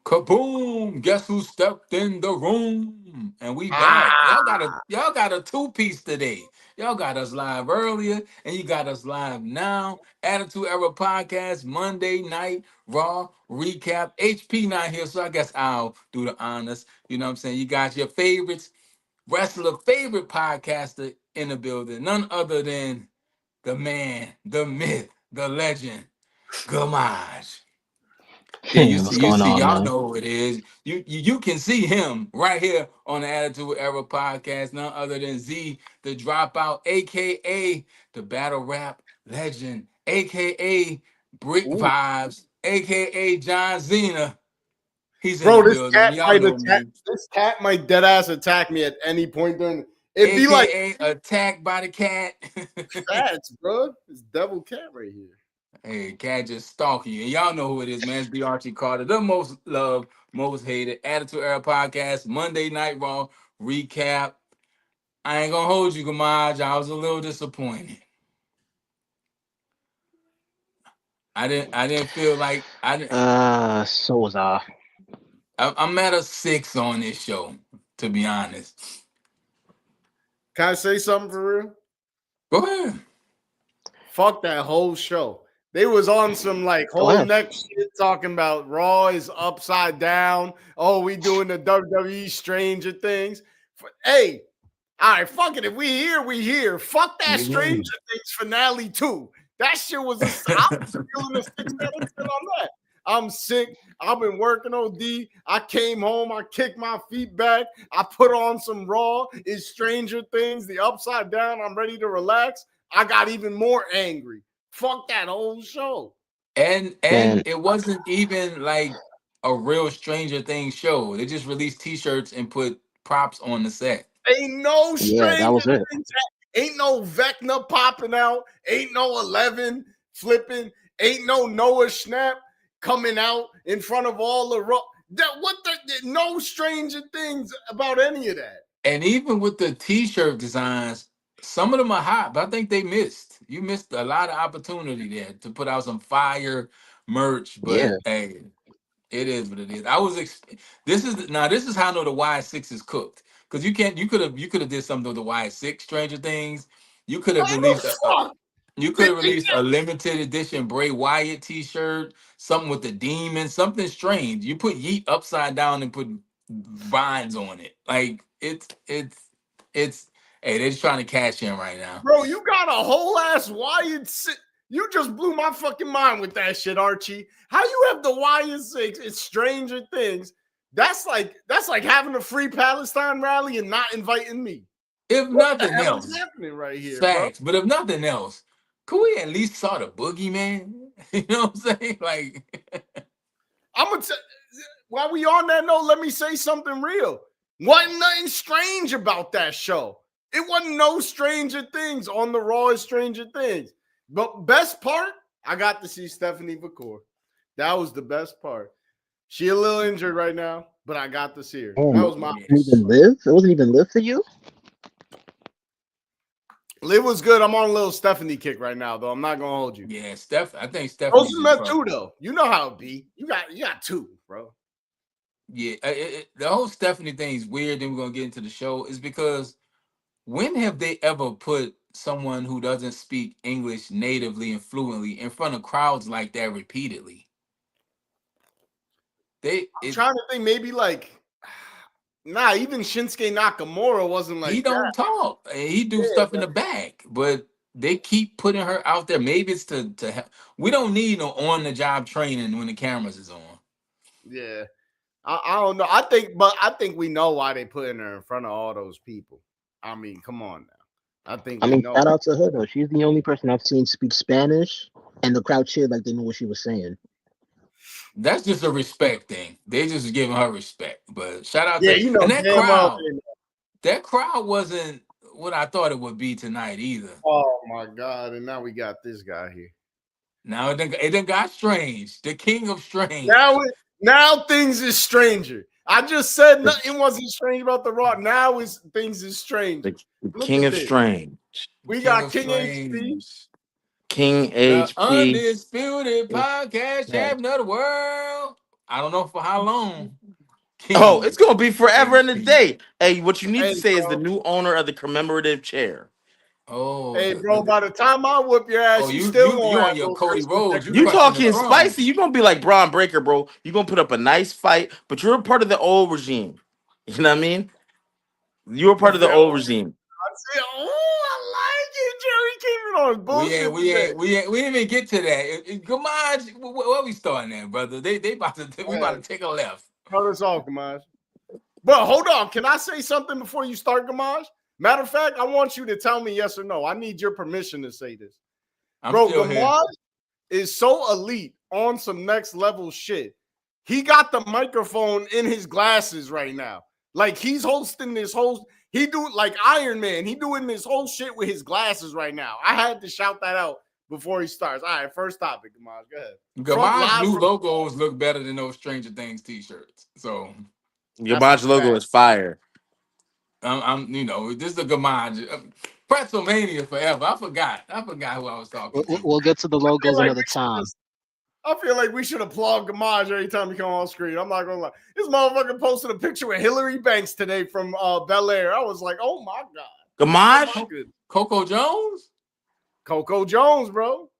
Kaboom! Guess who stepped in the room? And we back. Ah, Y'all got a two-piece today. Y'all got us live earlier, and you got us live now. Attitude Era Podcast, Monday night, Raw recap. HP not here, so I guess I'll do the honors. You know what I'm saying? You got your favorites, wrestler, favorite podcaster in the building. None other than the man, the myth, the legend, Gamage. Yeah, What's going on, y'all man? know who it is. You can see him right here on the Attitude Era podcast, none other than Z, the dropout, aka the battle rap legend, aka Brick ooh. Vibes, aka John Cena. He's in the Bro, this building. cat Y'all might know attack. me. This cat might dead ass attack me at any point during. It'd be like AKA attacked by the cat. facts, bro. This devil cat right here. Hey, cat just stalking you. And y'all know who it is, man. It's B. Archie Carter, the most loved, most hated Attitude Era podcast, Monday Night Raw recap. I ain't gonna hold you, Gamaj. I was a little disappointed. I didn't feel like I didn't. So was I. I'm at a 6 on this show, to be honest. Can I say something for real? Go ahead. Fuck that whole show. They was on some like Go whole ahead. next shit talking about Raw is upside down. Oh, we doing the WWE Stranger Things. Hey, all right, fuck it. If we here, we here. Fuck that Stranger Mhm. Things finale too. That shit was a. I was feeling a 6 out of 10 on that. I'm sick. I've been working OD. I came home. I kicked my feet back. I put on some Raw. Is Stranger Things the upside down? I'm ready to relax. I got even more angry. Fuck that whole show. And Man, it wasn't even like a real Stranger Things show. They just released T-shirts and put props on the set. Ain't no yeah, that Stranger was it. Things. Ain't no Vecna popping out. Ain't no 11 flipping. Ain't no Noah Schnapp coming out in front of all the no Stranger Things about any of that. And even with the T-shirt designs, some of them are hot, but I think they missed. You missed a lot of opportunity there to put out some fire merch. But Yeah. hey, it is what it is. This is how I know the Y6 is cooked. Because you could have did something with the Y6 Stranger Things. You could have Why the released fuck? you could Did have they released a limited edition Bray Wyatt T-shirt, something with the demon, something strange. You put Yeet upside down and put vines on it. Like it's hey, they're just trying to cash in right now. Bro, you got a whole ass Wyatt six. You just blew my fucking mind with that shit, Archie. How you have the Wyatt six? It's Stranger Things. That's like having a free Palestine rally and not inviting me. If What the nothing hell is else, happening right here, bro? facts. But if nothing else, could we at least saw the boogeyman? You know what I'm saying? Like I'm gonna while we on that note, let me say something real. Wasn't nothing strange about that show. It wasn't no Stranger Things on the Raw as Stranger Things. But best part, I got to see Stephanie McCoy. That was the best part. She a little injured right now, but I got to see her. And That it was my didn't yes. even live. It wasn't even live for you. it was good. I'm on a little Stephanie kick right now, though. I'm not gonna hold you. Yeah, Steph. I think Stephanie's Rosen just met probably two though. You know how it be. You got two, bro. yeah. The whole Stephanie thing is weird. Then we're gonna get into the show. Is because when have they ever put someone who doesn't speak English natively and fluently in front of crowds like that repeatedly? They I'm it trying to think, maybe like nah, even Shinsuke Nakamura wasn't he like that. don't talk. He do Yeah, stuff in the back, but they keep putting her out there. Maybe it's to help. We don't need no on the job training when the cameras is on. yeah. I don't know. I think we know why they putting her in front of all those people. I mean, come on now. I think I we mean, know. shout out to her though. She's the only person I've seen speak Spanish, and the crowd cheered like they knew what she was saying. That's just a respect thing. They just giving her respect. But shout out Yeah, to you know and damn well. that crowd wasn't what I thought it would be tonight either. Oh my god! And now we got this guy here. Now it done got strange. The king of Now strange. now things is stranger. I just said The, nothing wasn't strange about the Raw. Now is things is stranger. the Look King at of this. Strange, The We king got of King HP. strange. King The HP. undisputed podcast champion of the world. I don't know for how long. Oh, King it's gonna be forever and a HP. day. Hey, what you need Hey, to say is the bro. new owner of the commemorative chair. Oh, Hey, bro. By the time I whoop your oh, ass, you still you gonna on have your those Cody Christmas Rhodes? You You crushing decorations. the talking throne. spicy? You gonna be like Braun Breaker, bro? You gonna put up a nice fight, but you're a part of the old regime. You know what I mean? You're a You part of the feel? old regime. I say, oh, I like it. Jerry came in on his We ain't, bullshit we today. ain't, we ain't, we didn't even get to that. Gamaj, where we starting at, brother? They about to, we about to take a left. Cut us off, Gamaj. But hold on. Can I say something before you start, Gamaj? Matter of fact, I want you to tell me yes or no. I need your permission to say this. I'm Bro, still here. Gamaj is so elite on some next level shit. He got the microphone in his glasses right now. Like he's hosting this whole, he do like Iron Man. He doing this whole shit with his glasses right now. I had to shout that out before he starts. All right, first topic, Gamaj. Go ahead. From Gamaj live new from logos look better than those Stranger Things t-shirts. So Your that's a Bonch logo fact. is fire. this is the Gamaj. Pretzelmania forever. I forgot who I was talking to. We'll get to the I feel logos like another we should time. just I feel like we should applaud Gamaj every time he come on screen. I'm not gonna lie. This motherfucker posted a picture with Hillary Banks today from Bel Air. I was like, oh my god. Oh my Gamage? goodness. Coco Jones? Coco Jones, bro.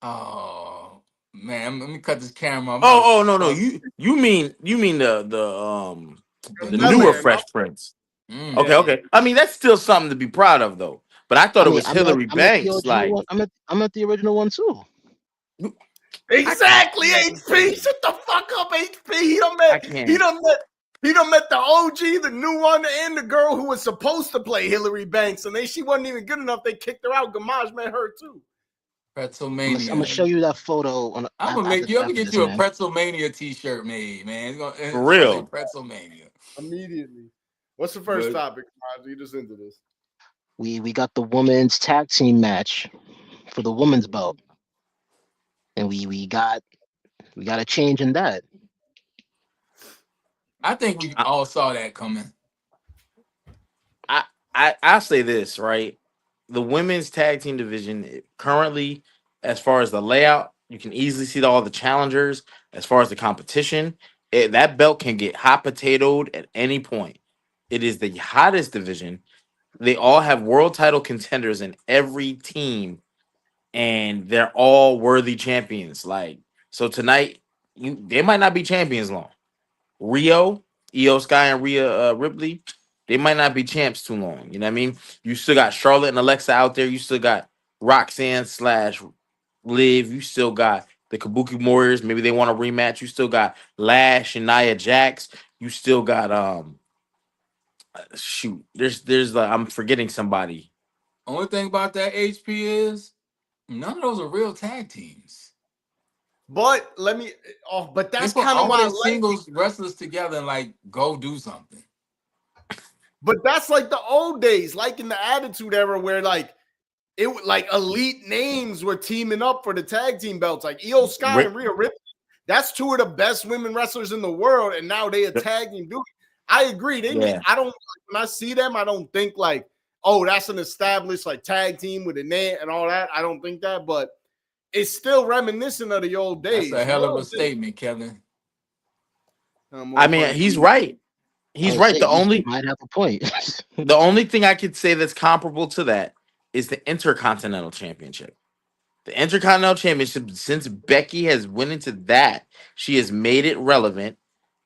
Oh man, let me cut this camera. Oh, no. You mean the Bel newer Air. I'm No? Fresh Prince. Mm. Okay, Yeah. okay. I mean, that's still something to be proud of, though. But I thought I it mean, was Hillary I'm at the Banks. OG Like, one. I'm at the original one too. I, Exactly, HP. Shut the fuck up, HP. I He can't. done met he done met the OG, the new one, and the girl who was supposed to play Hillary Banks, and she wasn't even good enough. They kicked her out. Gamaj met her too. I'm gonna Pretzelmania. show you that photo I'm gonna make you. I'm gonna after get this, you a man. Pretzelmania T-shirt made, man. For It's gonna say real. Pretzelmania. Immediately. What's the first But topic, Gamaj? You just into this. We got the women's tag team match for the women's belt, and we got a change in that. I think we I, all saw that coming. I, I'll say this, right? The women's tag team division currently, as far as the layout, you can easily see all the challengers. As far as the competition, that belt can get hot potatoed at any point. It is the hottest division. They all have world title contenders in every team, and they're all worthy champions. Like, so tonight, they might not be champions long. Rio, Io Sky, and Rhea Ripley, they might not be champs too long. You know what I mean? You still got Charlotte and Alexa out there. You still got Roxanne slash Liv. You still got the Kabuki Warriors. Maybe they want a rematch. You still got Lash and Nia Jax. You still got shoot. There's I'm forgetting somebody. Only thing about that HP is none of those are real tag teams. But let me but They that's put kind of all why I their like it. singles wrestlers together and like go do something. But that's like the old days, like in the Attitude Era, where like it was like elite names were teaming up for the tag team belts, like Io Sky and Rhea Ripley. That's two of the best women wrestlers in the world, and now they a tag team dude. I agree. Yeah. I don't when I see them, I don't think like, oh, that's an established like tag team with a name and all that. I don't think that, but it's still reminiscent of the old That's days. a You hell of know a statement, Kevin. I more mean, pun he's intended. right. I He's would right. say he might have a point. The only thing I could say that's comparable to that is the Intercontinental Championship. The Intercontinental Championship, since Becky has went into that, she has made it relevant.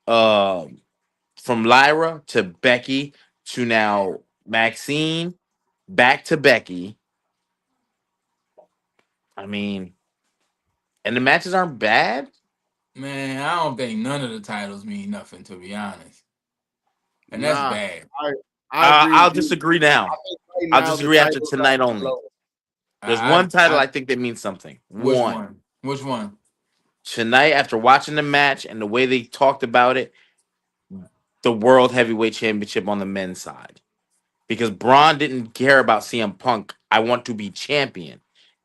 From Lyra to Becky to now Maxine, back to Becky. I mean, and the matches aren't bad. Man, I don't think none of the titles mean nothing to be honest, and that's Nah, bad. I agree I'll with you. disagree I now. think right I'll now the disagree after titles tonight are only. low. There's I, one title I, I think that means something. which One. one? Which one? Tonight, after watching the match and the way they talked about it, the World Heavyweight Championship on the men's side. Because Braun didn't care about CM Punk. I want to be champion.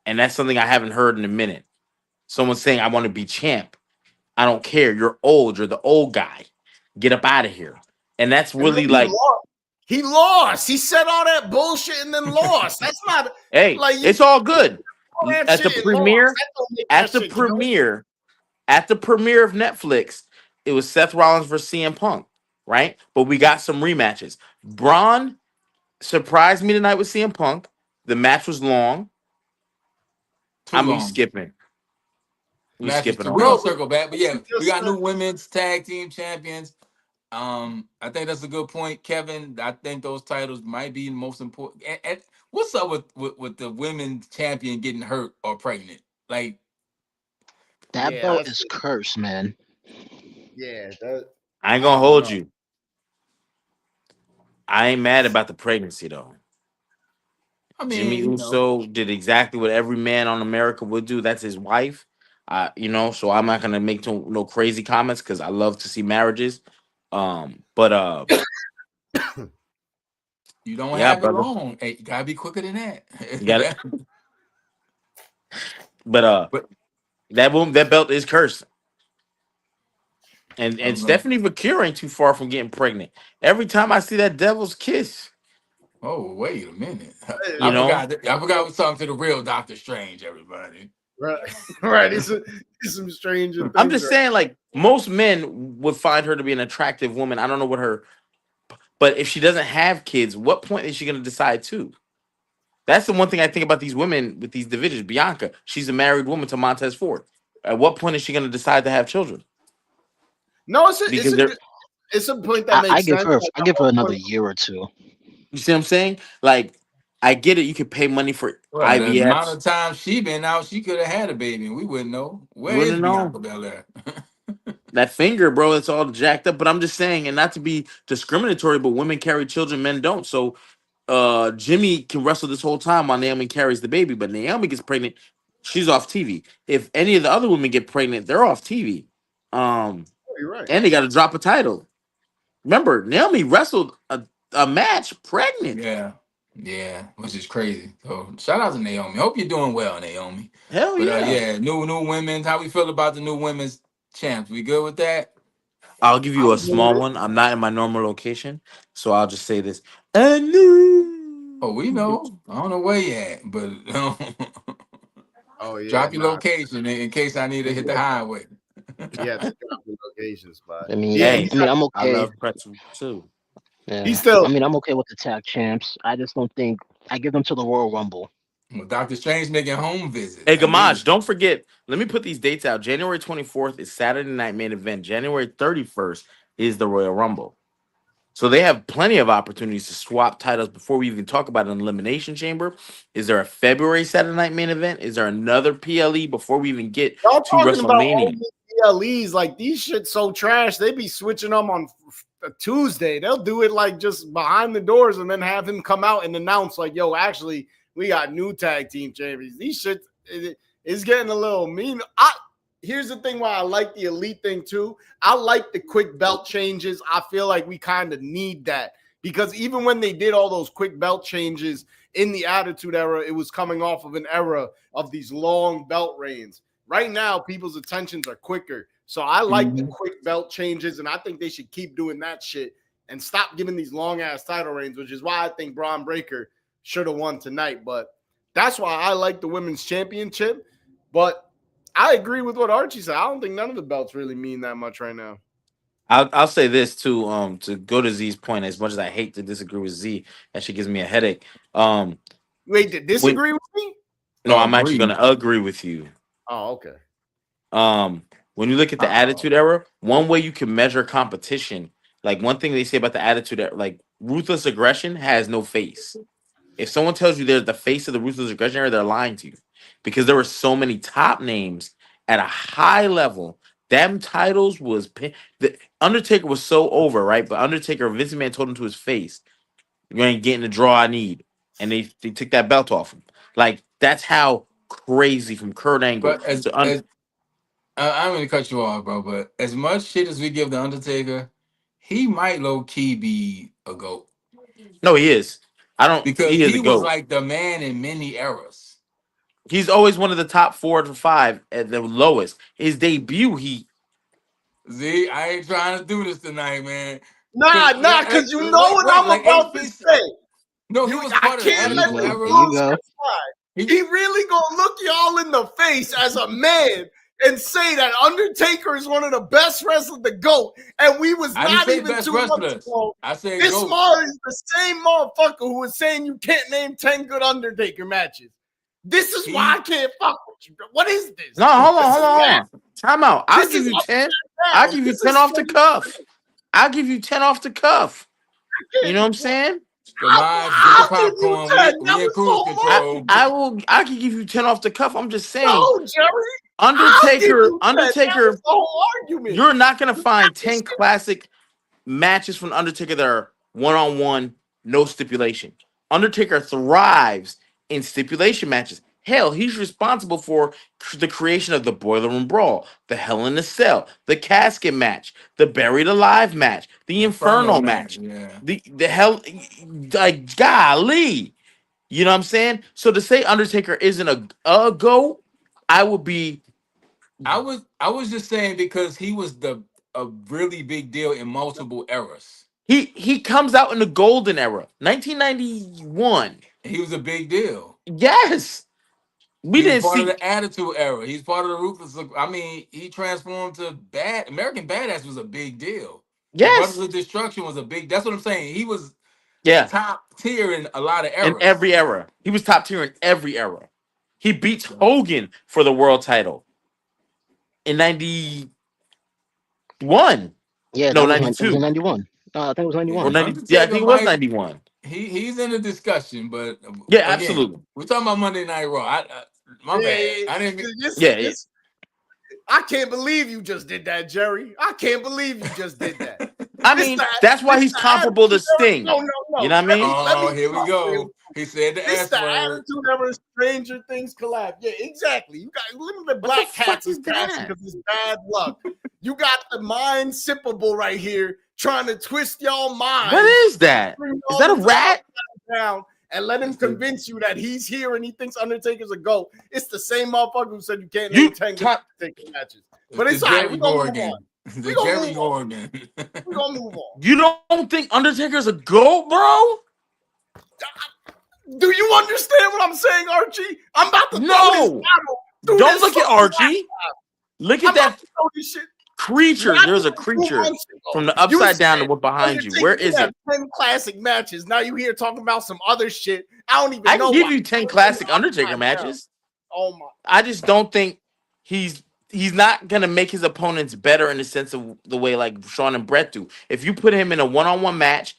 And that's something I haven't heard in a minute. Someone saying, I want to be champ. I don't care. You're old. You're the old guy. Get up out of here. And that's And then really like, he lost. He said all that bullshit and then lost. That's not hey, like you it's all good. all that At the shit and lost. premiere, That don't make at that the shit count. premiere, at the premiere of Netflix, it was Seth Rollins versus CM Punk, right? But we got some rematches. Braun surprised me tonight with CM Punk. The match was long. Too We long. skipping. We Matches skipping too. We're on gonna Bro, that. circle back, but yeah, you we just got new said women's tag team champions. I think that's a good point, Kevin. I think those titles might be the most important. And what's up with the women's champion getting hurt or pregnant? Like, That yeah, belt that's is cursed, man. yeah, that I ain't I gonna don't hold know. you. I ain't mad about the pregnancy though. I Jimmy mean, Uso did exactly what every man on America would do. That's his wife. So I'm not gonna make no crazy comments because I love to see marriages. But you don't yeah, have it brother, long. Hey, you gotta be quicker than you got it. that. But But that belt is cursed, I and don't know. Stephanie Vakir ain't too far from getting pregnant. Every time I see that devil's kiss, Oh, wait a minute. you I Hey, know, forgot. I forgot I was talking to the real Doctor Strange. Everybody. right, right. It's some stranger I'm things. just Right? saying, like most men would find her to be an attractive woman. I don't know what her, but if she doesn't have kids, what point is she gonna decide to? That's the one thing I think about these women with these divisions. Bianca, she's a married woman to Montez Ford. At what point is she going to decide to have children? No, Because they're, it's a point that I makes give sense. her Like I the give her whole another point. year or two. you see what I'm saying? Like, I get it. You could pay money for Well, the amount IVFs. of time she been out, she could have had a baby, and we wouldn't know. You Where is wouldn't know Bianca Belair? that finger, bro. It's all jacked up. But I'm just saying, and not to be discriminatory, but women carry children, men don't. So, Jimmy can wrestle this whole time while Naomi carries the baby, but Naomi gets pregnant, she's off TV. If any of the other women get pregnant, they're off TV. Um, Oh, you're right. and they got to drop a title. Remember, Naomi wrestled a match pregnant. Yeah, yeah, which is crazy. So shout out to Naomi. Hope you're doing well, Naomi. Hell But yeah. yeah, new women. How we feel about the new women's champs? We good with that? I'll give you a I'm good with small it. one. I'm not in my normal location, so I'll just say this. A new Oh, we know. I don't know where you at, but Oh yeah, drop your nah. location in case I need to hit the highway. He had to drop the location spot. I mean, Yeah, I, he's Hey, I mean, got. I'm I okay. love pretzel too. He's Yeah, I still. mean, I'm okay with the tag champs. I just don't think I give them to the Royal Rumble. Well, Doctor Strange making home Hey, visits. I get Gamaj, it. don't forget. Let me put these dates out. January 24th is Saturday night main event. January 31st is the Royal Rumble. So they have plenty of opportunities to swap titles before we even talk about an elimination chamber. Is there a February Saturday night main event? Is there another PLE before we even get Y'all to talking about all WrestleMania? these PLEs, like these shit so trash. They be switching them on a Tuesday. They'll do it like just behind the doors and then have him come out and announce like, "Yo, actually, we got new tag team champions." These shit is getting a little mean. Here's the thing why I like the elite thing too. I like the quick belt changes. I feel like we kind of need that because even when they did all those quick belt changes in the Attitude Era, it was coming off of an era of these long belt reigns. Right now, people's attentions are quicker. So I like the Mhm. quick belt changes, and I think they should keep doing that shit and stop giving these long ass title reigns, which is why I think Braun Breaker should have won tonight. But that's why I like the women's championship. But I agree with what Archie said. I don't think none of the belts really mean that much right now. I'll say this too. To go to Z's point, as much as I hate to disagree with Z, that she gives me a headache. Wait, to When disagree with me? no, I'm actually Agreed. going to agree with you. Oh, okay. When you look at the Uh-oh. Attitude Era, one way you can measure competition, like one thing they say about the Attitude Era, like ruthless aggression has no face. If someone tells you they're the face of the ruthless aggression era, they're lying to you, because there were so many top names at a high level. Them titles the Undertaker was so over, right? But Undertaker, Vince McMahon told him to his face, "You ain't getting the draw I need," and they took that belt off him. Like that's how crazy from Kurt Angle But as to as I'm gonna cut you off, bro. But as much shit as we give the Undertaker, he might low key be a goat no, he is. I don't. because He is a he was goat. like the man in many eras. He's always one of the top 4 to 5 at the lowest. His debut, he See, I ain't trying to do this tonight, man. Cause Because you know wait, what wait, I'm like about to HP. say. No, he was I part of the can't Here you let Attitude go. this Here Era. you bullshit go. slide. He He really gonna look y'all in the face as a man and say that Undertaker is one of the best wrestlers, the GOAT, and we was I didn't not say even best 2 months wrestlers. ago. I said This GOAT. is the same motherfucker who was saying you can't name 10 good Undertaker matches. This is why I can't fuck with you, bro. What is this? No, hold This on, is hold on, hold on. Time out. I'll This give is you up 10. I'll down. give you This 10 is off the cuff. I'll give you 10 off the cuff. You know what I'm saying? Samaj, get the I'll give you popcorn. 10. We That in was cruise so control. I can give you 10 off the cuff. I'm just saying, No, Jerry. I'll give Undertaker, you 10. That was the whole argument. you're not gonna find 10 classic matches from Undertaker that are one-on-one, no stipulation. Undertaker thrives in stipulation matches. Hell, he's responsible for the creation of the Boiler Room Brawl, the Hell in a Cell, the Casket match, the Buried Alive match, the Inferno Inferno man, match, yeah. the hell, like golly, you know what I'm saying? So to say Undertaker isn't a GOAT, I would be. I was just saying because he was a really big deal in multiple eras. He comes out in the golden era, 1991. He was a big deal. Yes, we He was didn't part of see. the Attitude Era. He's part of the Ruthless. I mean, he transformed to bad. American Badass was a big deal. The Brothers Yes, of Destruction was a big. That's what I'm saying. He was yeah, top tier in a lot of in eras. every era, he was top tier in every era. He beats Hogan for the world title in 91. Yeah, No, it was in 92 '91. I think it was Yeah, or 91. 90. Yeah, I Undertaker think it was might 91. he's in the discussion, but Yeah, again, absolutely. we're talking about Monday Night Raw. My bad. Yeah, I didn't. Yeah, yeah. this, I can't believe you just did that, Jerry. I can't believe you just did that. I This mean, the that's why this he's the comparable to attitude era. Sting. No, no, You no. know what I mean? Let me Oh, here we talk real go. He said the This S the word. attitude ever Stranger Things collab. Yeah, exactly. You got look at the What the Black fuck Cats is is passing that? because it's bad luck. You got the mind sippable right here trying to twist y'all What minds, is that? bring Is y'all that a into rat? upside down, and let him That's the convince you that he's here and he thinks Undertaker's a GOAT. It's the same motherfucker who said you can't name You 10 good ta- Undertaker matches. But the it's all right. We're Jerry gonna move on. Morgan. The We're gonna Jerry move on. Morgan. We're gonna move on. you don't think Undertaker's a GOAT, bro? Do you understand what I'm saying, Archie? I'm about to throw this No. bottle through Don't this look at fucking Archie. Look I'm at about that to throw this shit. creature. Not There's a even 2 creature months ago. from the You upside down said and what behind you. Undertaker Where could is have it? 10 classic matches. Now you here talking about some other shit. I don't even I know can give why. you 10 classic Undertaker Down. matches. Oh my. I just don't think he's not gonna make his opponents better in the sense of the way like Sean and Brett do. If you put him in a one-on-one match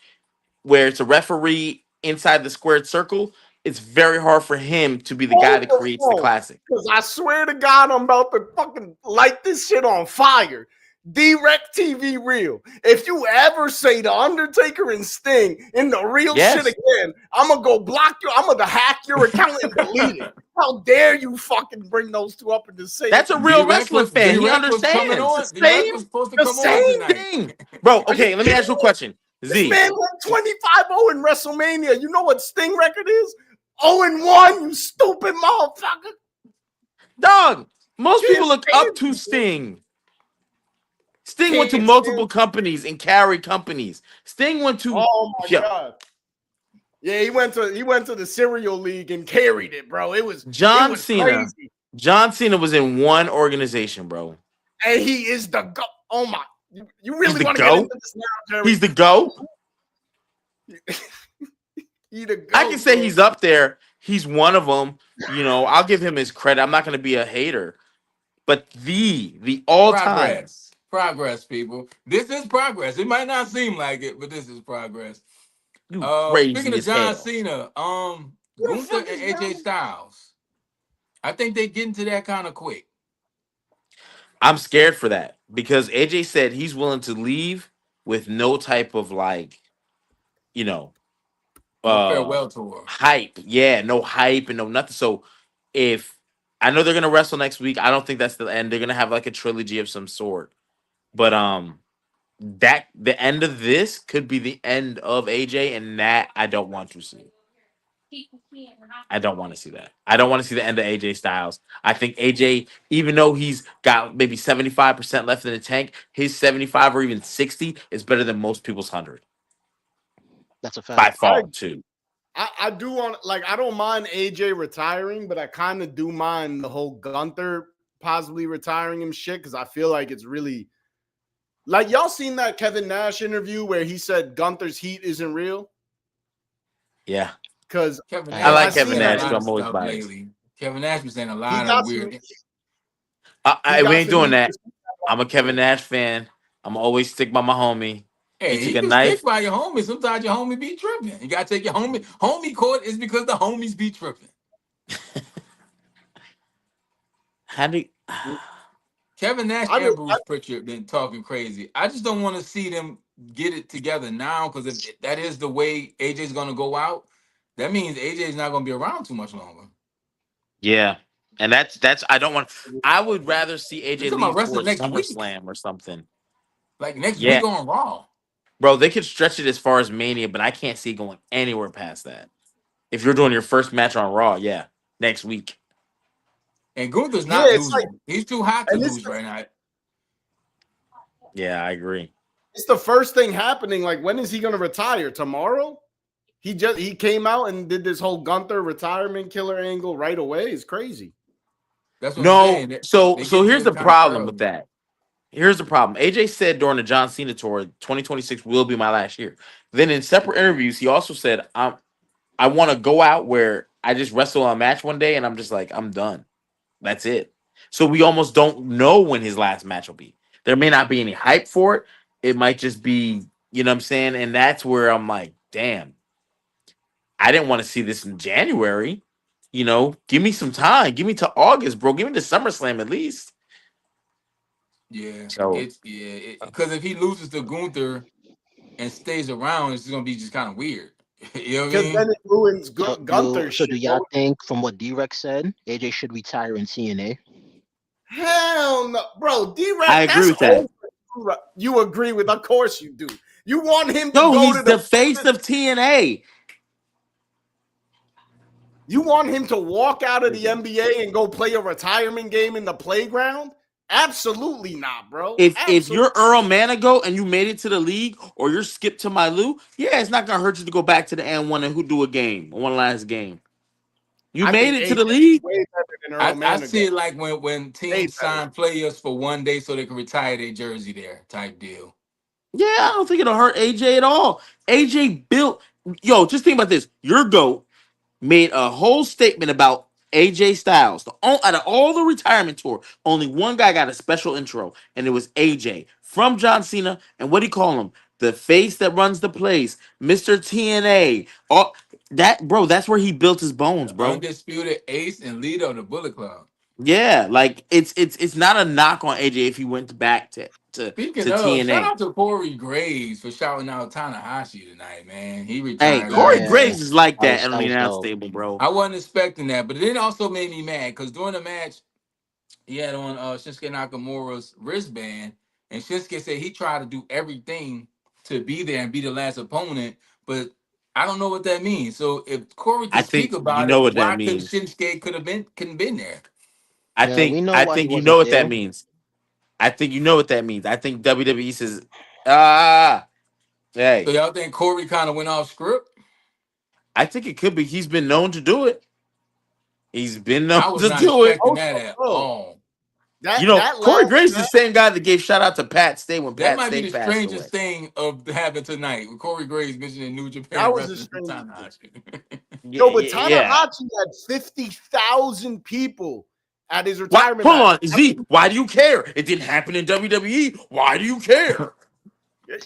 where it's a referee inside the squared circle, it's very hard for him to be the guy Hold that the creates the phone. classic. Because I swear to God, I'm about to fucking light this shit on fire. Direct TV real. If you ever say the Undertaker and Sting in the real shit Yes. again, I'm gonna go block you. I'm gonna hack your account and delete it. How dare you fucking bring those two up in the same That's a real wrestling fan. He D-Rex was coming understands. on. D-Rex same was supposed to the come on same tonight. Sting. Bro, Are you okay, let me kidding ask you a me? question. This Z, man went 25-0 in WrestleMania. You know what Sting record is? 0-1, you stupid motherfucker. dog, most Can't people look up stand to you. Sting. Sting went to Can't multiple stand. companies and carried companies. Sting went to Oh my yo, god. Yeah, he went to the cereal league and carried it, bro. It was John Cena. crazy. John Cena was in one organization, bro. And he is the go. Oh my. You He's really the want to get into GOAT. this now, Jerry? He's the GOAT. He the I goat, can say bro. he's up there. He's one of them. You know, I'll give him his credit. I'm not going to be a hater. But the all time, Progress, people. This is progress. It might not seem like it, but this is progress. you Speaking crazy of as John hell. Cena, Who the Gunther fuck and is AJ John? Styles. I think they get into that kind of quick. I'm scared for that because AJ said he's willing to leave with no type of like, you know, No uh farewell tour. hype. Yeah, no hype and no nothing. So if I know they're gonna wrestle next week, I don't think that's the end. They're gonna have like a trilogy of some sort. But that the end of this could be the end of AJ, and that I don't want to see. I don't want to see that. I don't want to see the end of AJ Styles. I think AJ, even though he's got maybe 75% left in the tank, his 75 or even 60 is better than most people's 100 That's a by fact. far, too. I do want, like, I don't mind AJ retiring, but I kind of do mind the whole Gunther possibly retiring him shit because I feel like it's really like y'all seen that Kevin Nash interview where he said Gunther's heat isn't real? Yeah, Because Kevin I I Nash I like been haven't. Kevin seen saying a that Nash, lot so of I'm always stuff biased. lately. Kevin Nash been saying a he lot of got some weird. he We got ain't some doing heat. that. I'm a Kevin Nash fan. I'm always stick by my homie. He Hey, took you a can stick knife. by your homie. Sometimes your homie be tripping. You gotta take your homie. Homie court is because the homies be tripping. How do you, Kevin Nash I and mean, Bruce Pritchard been talking crazy. I just don't want to see them get it together now because if that is the way AJ's gonna go out, that means AJ's not gonna be around too much longer. yeah, and that's I don't want. I would rather see We're AJ talking about leave wrestling towards next week, SummerSlam or something. like next Yeah, week on Raw. bro, they could stretch it as far as Mania, but I can't see it going anywhere past that. If you're doing your first match on Raw, yeah, next week. And Gunther's yeah, not it's like, losing. He's too hot to and lose right now. Yeah, I agree. it's the first thing happening. Like, when is he going to retire? Tomorrow? He came out and did this whole Gunther retirement killer angle right away. It's crazy. That's what I'm No, saying. They, so they so getting here's him the kind of problem with early. that. Here's the problem. AJ said during the John Cena tour, 2026 will be my last year. Then in separate interviews, he also said, I want to go out where I just wrestle a match one day and I'm just like, I'm done. That's it. So we almost don't know when his last match will be. There may not be any hype for it. It might just be, you know what I'm saying? And that's where I'm like, damn, I didn't want to see this in January. You know, give me some time. Give me to August, bro. Give me to SummerSlam at least. Yeah, So it's yeah. Because if he loses to Gunther and stays around, it's gonna be just kind of weird. You know what I Because then mean? it ruins So Gunther's so do shit. y'all think, from what D-Rex said, AJ should retire in TNA? Hell no, bro. I D-Rec, agree that's with that. over. You agree with? Of course you do. You want him to No, go to he's the. the face of TNA. You want him to walk out of the NBA and go play a retirement game in the playground? Absolutely not, bro. If Absolutely. you're Earl Manigault and you made it to the league, or you're Skip to my Lou, yeah, it's not gonna hurt you to go back to the N1 and who do a game, one last game. You I made think it to AJ the is league. way better than Earl I see Manigault. it like when Way teams better. sign players for one day so they can retire their jersey there type deal. Yeah, I don't think it'll hurt AJ at all. AJ built, yo, just think about this. Your GOAT made a whole statement about AJ Styles. Out of all the retirement tour, only one guy got a special intro, and it was AJ from John Cena. And what do you call him? The face that runs the place, Mr. TNA. All that, bro. That's where he built his bones, The bro. undisputed ace and leader of the Bullet Club. Yeah, like it's not a knock on AJ if he went back Speaking to of, shout TNA. out to Corey Graves for shouting out Tanahashi tonight, man. He Hey, retired Corey last Yeah, night. Graves is like that that was on that the was announce dope. table, bro. I wasn't expecting that, but it then also made me mad because during the match, he had on Shinsuke Nakamura's wristband, and Shinsuke said he tried to do everything to be there and be the last opponent, but I don't know what that means. So if Corey I could speak think you about know it, what that why couldn't means. Shinsuke couldn't been there? Yeah, we know I why he think you know wasn't what that there. means. I think you know what that means. I think WWE says, ah, So hey, y'all think Corey kind of went off script? I think it could be. He's been known to do it. He's been known I was to not do it. expecting Also, that at bro, all. You that know, that Corey last Graves is the match, same guy that gave shout out to Pat Stay when That Pat might be Stay the passed away. strangest thing of happened tonight with Corey Graves mentioning New that Japan was the wrestling from strangest thing. Tanahashi. Yo, but Yeah. Tanahashi had 50,000 people at his What? retirement Hold match. on, Z. Why do you care? It didn't happen in WWE. Why do you care?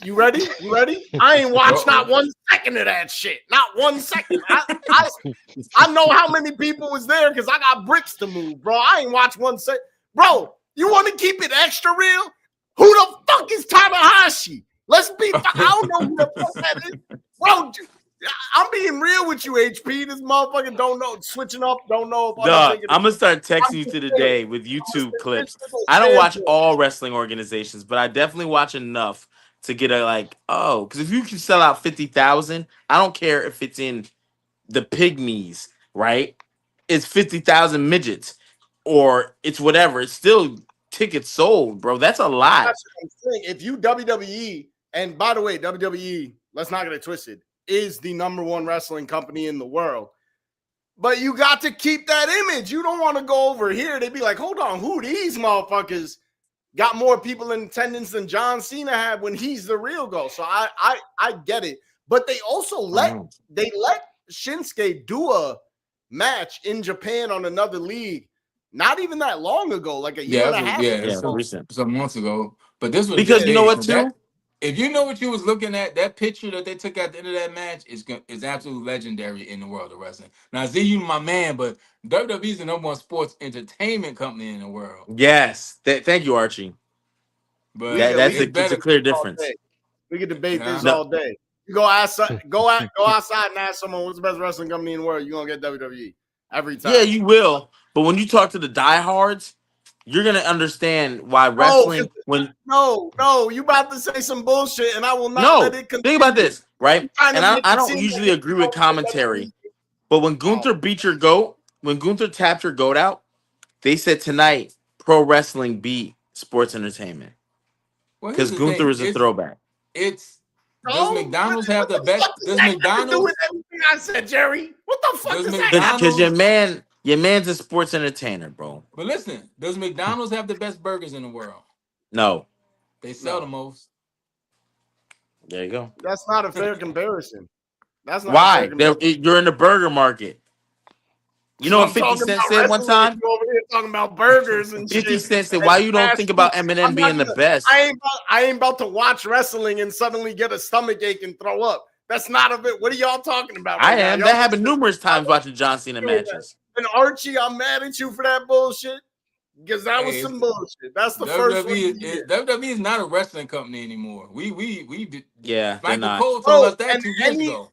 You ready? You ready? I ain't watched not Uh-oh. 1 second of that shit. Not 1 second. I know how many people was there because I got bricks to move, bro. I ain't watched 1 second. Bro, you want to keep it extra real? Who the fuck is Tanahashi? Let's be. I don't know who the fuck that is, bro. I'm being real with you, HP. This motherfucker don't know. Switching up, don't know if Dog, Undertaker. I'm gonna start texting I'm you just to the saying. day with I'm just YouTube saying, this clips. nigga I don't watch stands all wrestling organizations, but I definitely watch enough to get a like, oh, because if you can sell out 50,000, I don't care if it's in the pygmies, right? It's 50,000 midgets, or it's whatever. It's still tickets sold, bro. That's a lot. That's what I'm saying. If you WWE, and by the way, WWE, let's not get it twisted, is the #1 wrestling company in the world. But you got to keep that image. You don't want to go over here. They'd be like, hold on, who these motherfuckers got more people in attendance than John Cena had when he's the real GOAT. So I get it. But they also let Shinsuke do a match in Japan on another league not even that long ago, like a year and a half ago. Some months ago. But this was because you know what that, too? if you know what you was looking at, that picture that they took at the end of that match is absolutely legendary in the world of wrestling. Now, Z, you my man, but WWE is the number one sports entertainment company in the world. Yes. Thank you, Archie. But It's a clear difference. We could debate this all day. You go outside and ask someone what's the best wrestling company in the world, you're gonna get WWE every time. Yeah, you will. But when you talk to the diehards, you're gonna understand why wrestling. No, you about to say some bullshit, and I will not let it continue. Think about this, right? And I don't usually agree with commentary, but when Gunther beat your goat, when Gunther tapped your goat out, they said tonight pro wrestling beat sports entertainment because Gunther is a throwback. Does McDonald's have the best? Does McDonald's do with everything I said, Jerry? What the fuck does that? Because your man's a sports entertainer, bro. But listen, does McDonald's have the best burgers in the world? No. They sell the most. There you go. That's not a fair comparison. That's not why. You're in the burger market. You know what 50 Cent said one time? You over here talking about burgers and 50 Cent said, why you don't think about Eminem being the best? I ain't about to watch wrestling and suddenly get a stomach ache and throw up. That's not a bit. What are y'all talking about? I am. That happened numerous times watching John Cena matches. And Archie, I'm mad at you for that bullshit. Because that was some bullshit. That's the first one. WWE is not a wrestling company anymore. Yeah, Michael Cole told us that 2 years ago.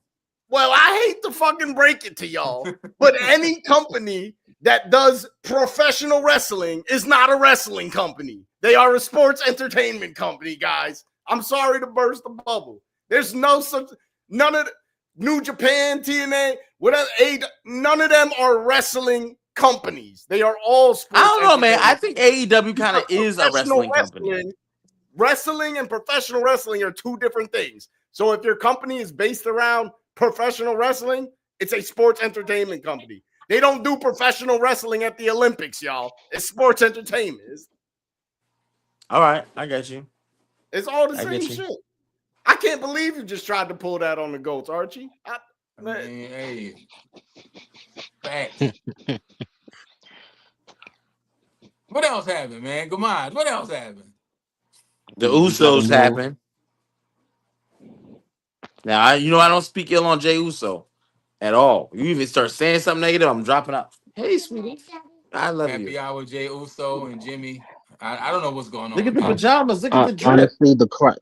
Well, I hate to fucking break it to y'all, but any company that does professional wrestling is not a wrestling company. They are a sports entertainment company, guys. I'm sorry to burst the bubble. There's none of New Japan, TNA, whatever. None of them are wrestling companies. They are all sports. I don't know, man. I think AEW kind of is a wrestling company. Wrestling and professional wrestling are two different things. So if your company is based around professional wrestling, it's a sports entertainment company. They don't do professional wrestling at the Olympics, y'all. It's sports entertainment. All right, I got you. It's all the same shit. I can't believe you just tried to pull that on the GOATs, Archie. Hey, facts. What else happened, man? Come on. What else happened? The Usos happened. Now, I don't speak ill on Jey Uso at all. You even start saying something negative, I'm dropping out. Hey, sweetie. I love you. Happy hour, Jey Uso and Jimmy. I don't know what's going on. Look at the pajamas. Look at the drip. Honestly, the crowd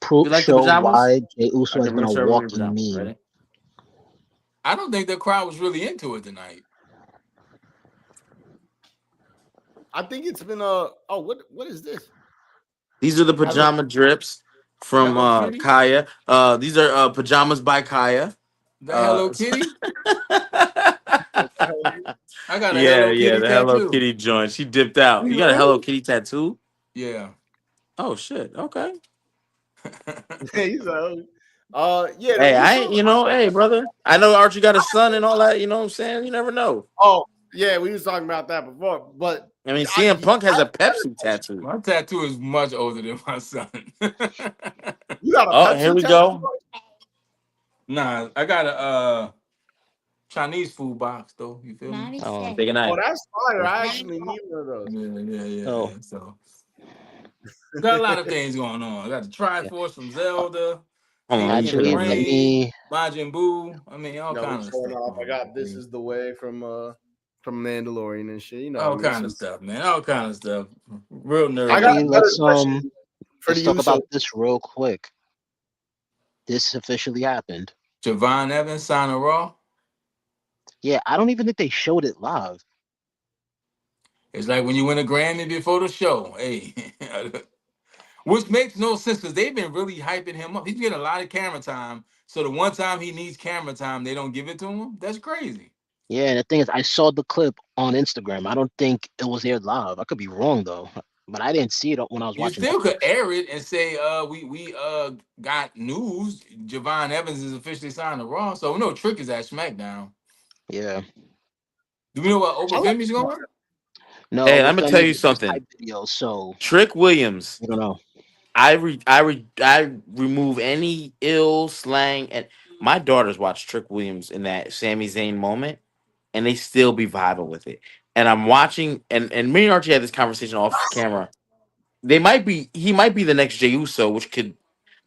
showed why Jey Uso is going to walk in me. Ready? I don't think the crowd was really into it tonight. I think it's been what is this? These are the pajama drips from Kaya. These are pajamas by Kaya. The Hello Kitty. I got a Hello Kitty the tattoo. Hello Kitty joint. She dipped out. You got a Hello Kitty tattoo? Yeah. Oh shit. Okay. Hey, hey, brother. I know Archie got a son and all that. You know what I'm saying? You never know. Oh, yeah, we was talking about that before, but I mean, CM Punk has a Pepsi tattoo. My tattoo is much older than my son. You got a Pepsi here we tattoo? go. Nah, I got a Chinese food box though. You feel me? Oh, big night. Oh, that's fire. I actually need one of those. Yeah. Oh. So got a lot of things going on. I got the Triforce from Zelda. Actually, let me. Majin Buu. I mean, all kinds of stuff. I got This Is the Way from Mandalorian and shit. You know, all kind of stuff, man. All kind of stuff. Real nerd. Let's talk about this real quick. This officially happened. Javon Evans signing Raw. Yeah, I don't even think they showed it live. It's like when you win a Grammy before the show. Hey. Which makes no sense because they've been really hyping him up. He's getting a lot of camera time. So the one time he needs camera time, they don't give it to him. That's crazy. Yeah, and the thing is, I saw the clip on Instagram. I don't think it was aired live. I could be wrong though, but I didn't see it when I was watching. You still could air it and say, we got news. Javon Evans is officially signed to Raw. So no, Trick is at SmackDown. Yeah. Do we know what I Oprah like Winfrey's going? No, Hey, we're let me still tell you making first something. hype videos, so Trick Williams. I don't know. I remove any ill slang, and my daughters watch Trick Williams in that Sami Zayn moment, and they still be vibing with it. And I'm watching, and me and Archie had this conversation off camera. He might be the next Jey Uso, which could,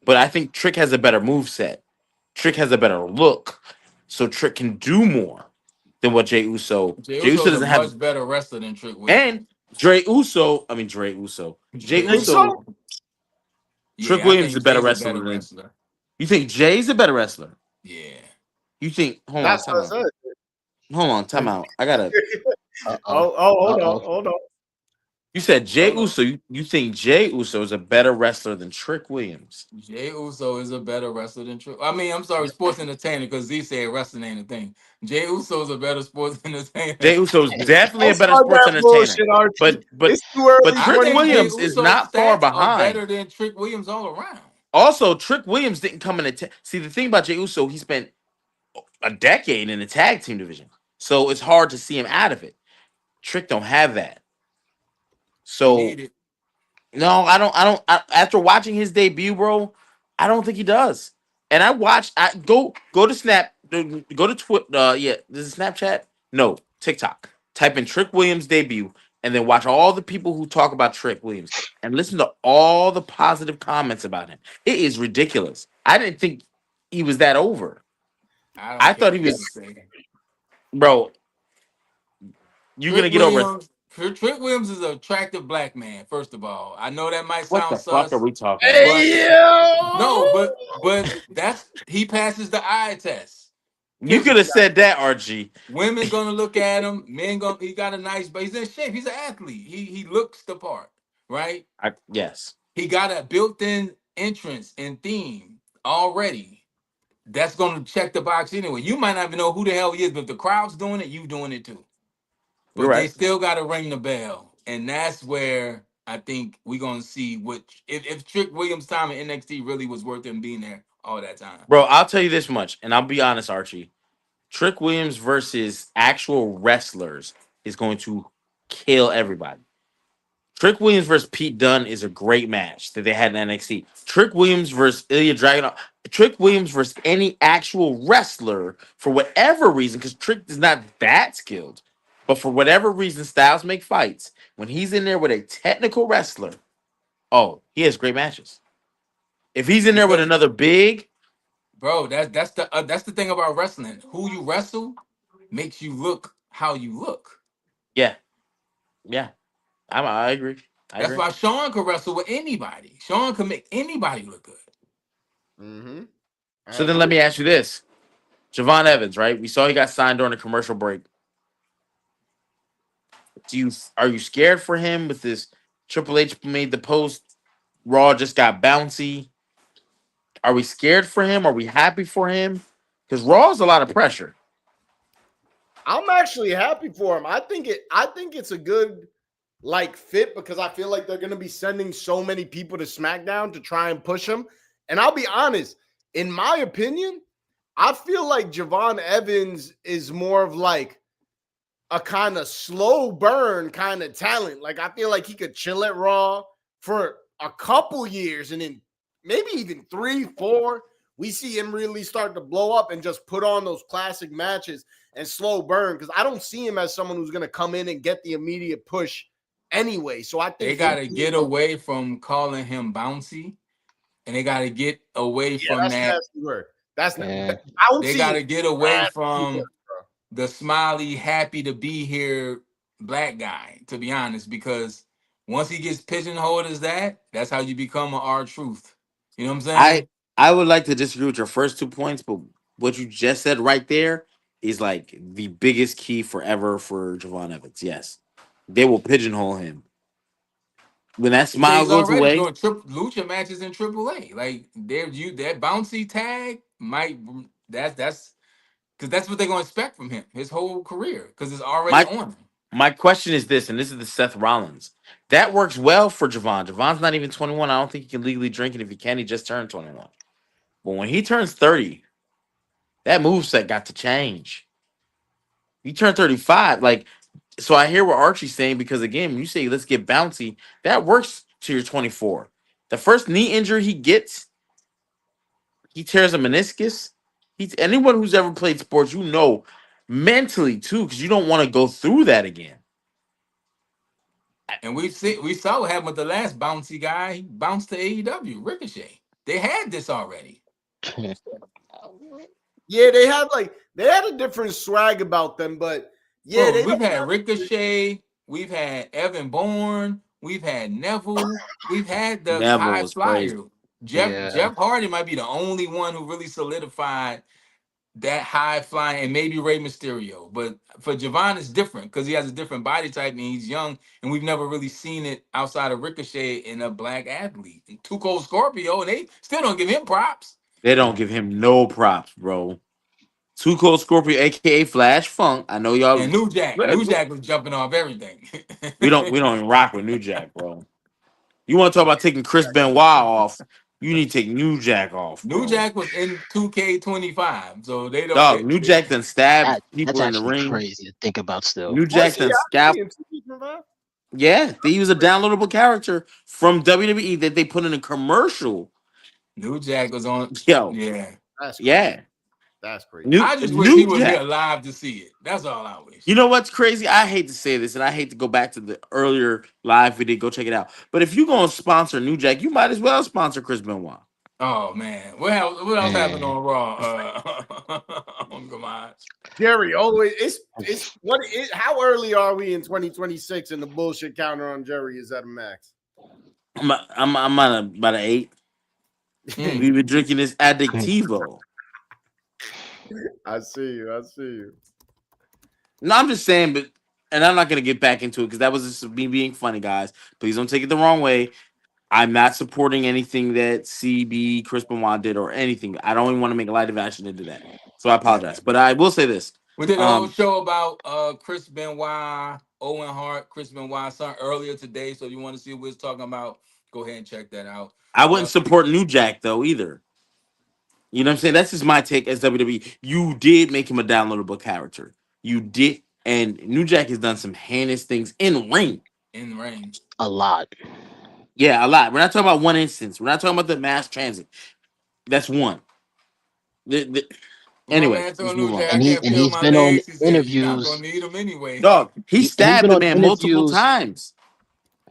but I think Trick has a better move set. Trick has a better look, so Trick can do more than what Jey Uso. Jey Jey Uso Uso is a doesn't have, much better wrestler than Trick Williams. and Dre Uso. I mean Dre Uso. Jey you. Think Jey so? Uso. Uso. Trick Yeah, I Williams is a think better Jay's a better wrestler than wrestler. you think. Jay's a better wrestler. Yeah. You think? Hold on, That's time what out. I Hold on, time said. out. I gotta. Uh oh. Hold Uh on, oh. hold on, You said Jay hold on. Uso. You think Jay Uso is a better wrestler than Trick Williams? Jey Uso is a better wrestler than Trick. I mean, I'm sorry, sports entertainer, because Z said wrestling ain't a thing. Jey Uso is a better sports entertainer. Jay Uso is definitely Don't a better start sports that entertainer, bullshit, Archie. but but It's too but early. I Trick think 20. Jey Williams is Uso's not far stats are behind. better than Trick Williams all around. Also, Trick Williams didn't come in see the thing about Jay Uso. He spent a decade in the tag team division, so it's hard to see him out of it. Trick don't have that. He So needed. no, I don't. After watching his debut, bro, I don't think he does. And I watched. I go to Snap. Go to Twitter. Yeah, this is Snapchat. No, TikTok. Type in Trick Williams debut, and then watch all the people who talk about Trick Williams, and listen to all the positive comments about him. It is ridiculous. I didn't think he was that over. I don't I care thought what he people was, say. bro. You're Trick gonna get over. Williams. Trick Williams is an attractive black man. First of all, I know that might What sound the fuck are sus, we talking about? but Hey yo! no, but that's he passes the eye test. You could Period. have said that, RG. Women gonna look at him. Men gonna. He got a nice, but he's in shape. He's an athlete. He looks the part, right? Yes. He got a built-in entrance and theme already. That's gonna check the box anyway. You might not even know who the hell he is, but if the crowd's doing it, you doing it too. You're But they right. still gotta ring the bell, and that's where I think we're gonna see what if Trick Williams' time in NXT really was worth him being there all that time. Bro, I'll tell you this much, and I'll be honest, Archie. Trick Williams versus actual wrestlers is going to kill everybody. Trick Williams versus Pete Dunne is a great match that they had in NXT. Trick Williams versus Ilya Dragunov. Trick Williams versus any actual wrestler for whatever reason, because Trick is not that skilled, but for whatever reason, Styles make fights. When he's in there with a technical wrestler, oh, he has great matches. If he's in there with Because, another big, bro, that's the thing about wrestling. Who you wrestle makes you look how you look. yeah, yeah, I agree. I That's agree. why Sean could wrestle with anybody. Sean could make anybody look good. Mm-hmm. I So then let agree. me ask you this. Javon Evans, right? We saw he got signed during the commercial break. Are you scared for him with this? Triple H made the post. Raw just got bouncy. Are we scared for him? Are we happy for him? Because Raw is a lot of pressure. I'm actually happy for him. I think it's a good like fit because I feel like they're gonna be sending so many people to SmackDown to try and push him. And I'll be honest, in my opinion, I feel like Javon Evans is more of like a kind of slow burn kind of talent. Like I feel like he could chill at Raw for a couple years and then maybe even 3, 4. We see him really start to blow up and just put on those classic matches and slow burn because I don't see him as someone who's going to come in and get the immediate push anyway. So I They think him gotta being get away from calling him bouncy, and they gotta get away yeah, from that's that. nasty word. That's not Yeah. They bouncy. gotta get away Nasty word, from the smiley, happy to be here black guy, to be honest, because once he gets pigeonholed as that, that's how you become an R truth. You know what I'm I saying? I would like to disagree with your first 2 points, but what you just said right there is like the biggest key forever for Javon Evans. Yes, they will pigeonhole him when that He said smile he's goes already away. doing lucha matches in AAA. Like that bouncy tag might that's because that's what they're gonna expect from him his whole career because it's already My on him. my question is this, and this is the Seth Rollins. That works well for Javon. Javon's not even 21. I don't think he can legally drink, and if he can, he just turned 21. But when he turns 30, that moveset got to change. He turned 35. Like, so I hear what Archie's saying because again, when you say let's get bouncy, that works to your 24. The first knee injury he gets, he tears a meniscus. He's anyone who's ever played sports, you know, mentally too, because you don't want to go through that again. And we saw what happened with the last bouncy guy. He bounced to AEW, Ricochet. They had this already. Yeah, they had a different swag about them, but yeah, Bro, they we've don't had have. Ricochet, we've had Evan Bourne, we've had Neville, we've had the Neville high was crazy. flyer. Jeff Yeah. Jeff Hardy might be the only one who really solidified that high flying, and maybe Rey Mysterio. But for Javon, it's different because he has a different body type and he's young, and we've never really seen it outside of Ricochet in a black athlete. And Too Cold Scorpio, and they still don't give him props. They don't give him no props, bro. Too Cold Scorpio, aka Flash Funk. I know y'all. And New Jack was jumping off everything. We don't even rock with New Jack, bro. You want to talk about taking Chris Benoit off? You need to take New Jack off, New bro. Jack was in 2K25, so they don't. Dog, New Jack done stabbed That's people in the actually ring. crazy to think about still. New Was Jack he done actually scalped. in 2005? Yeah, they use a downloadable character from WWE that they put in a commercial. New Jack was on. Yo, Yeah, That's crazy. yeah, That's crazy. I just wish he New would be Jack. alive to see it. That's all I You wish. know what's crazy? I hate to say this, and I hate to go back to the earlier live we did. Go check it out. But if you gonna sponsor New Jack, you might as well sponsor Chris Benoit. Oh man, what else happened Man. on Raw? Oh, come on. Jerry, always it's what it, how early are we in 2026 and the bullshit counter on Jerry is at a max? I'm on about an 8. Mm. We were drinking this Addictivo. I see you. I see you. No, I'm just saying, but and I'm not gonna get back into it because that was just me being funny, guys. Please don't take it the wrong way. I'm not supporting anything that CB Chris Benoit did or anything. I don't even want to make a light of action into that. So I Yeah, apologize. But I will say this. we did a whole Um, show about Chris Benoit, Owen Hart, Chris Benoit's son earlier today. So if you want to see what we're talking about, go ahead and check that out. I wouldn't But support New Jack though either. You know what I'm saying? That's just my take as WWE. You did make him a downloadable character. You did, and New Jack has done some heinous things in ring. in the ring, A lot. Yeah, a lot. We're not talking about one instance. We're not talking about the mass transit. That's one. Anyway, romance let's on move New on. Jack. I And can't feel he's my been on legs. He said, "You're not gonna interviews. need them anyway." Dog, he And he's stabbed been the on man multiple interviews. times.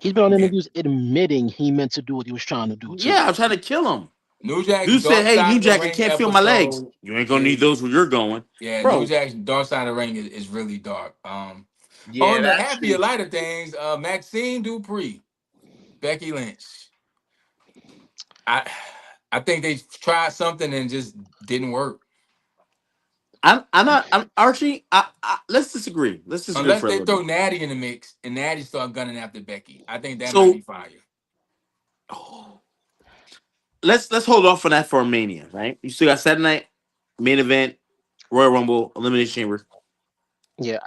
He's been on Yeah, interviews admitting he meant to do what he was trying to do too. Yeah, I'm trying to kill him. New Jack's Dude said, Dark "Hey, Side New of the Jack, I Ring can't feel my legs. episode You ain't gonna need is those where you're going, yeah. New bro." Jack's Dark Side of the Ring is really dark. Yeah, On the that happier shit. lighter things, Maxine Dupree, Becky Lynch. I I think they tried something and just didn't work. I'm not. I'm Archie. Let's disagree. Let's disagree Unless for a they little throw bit. Natty in the mix and Natty start gunning after Becky. I think that might be So fire. let's hold off on that for a Mania, right? You still got Saturday night main event, Royal Rumble, Elimination Chamber. Yeah,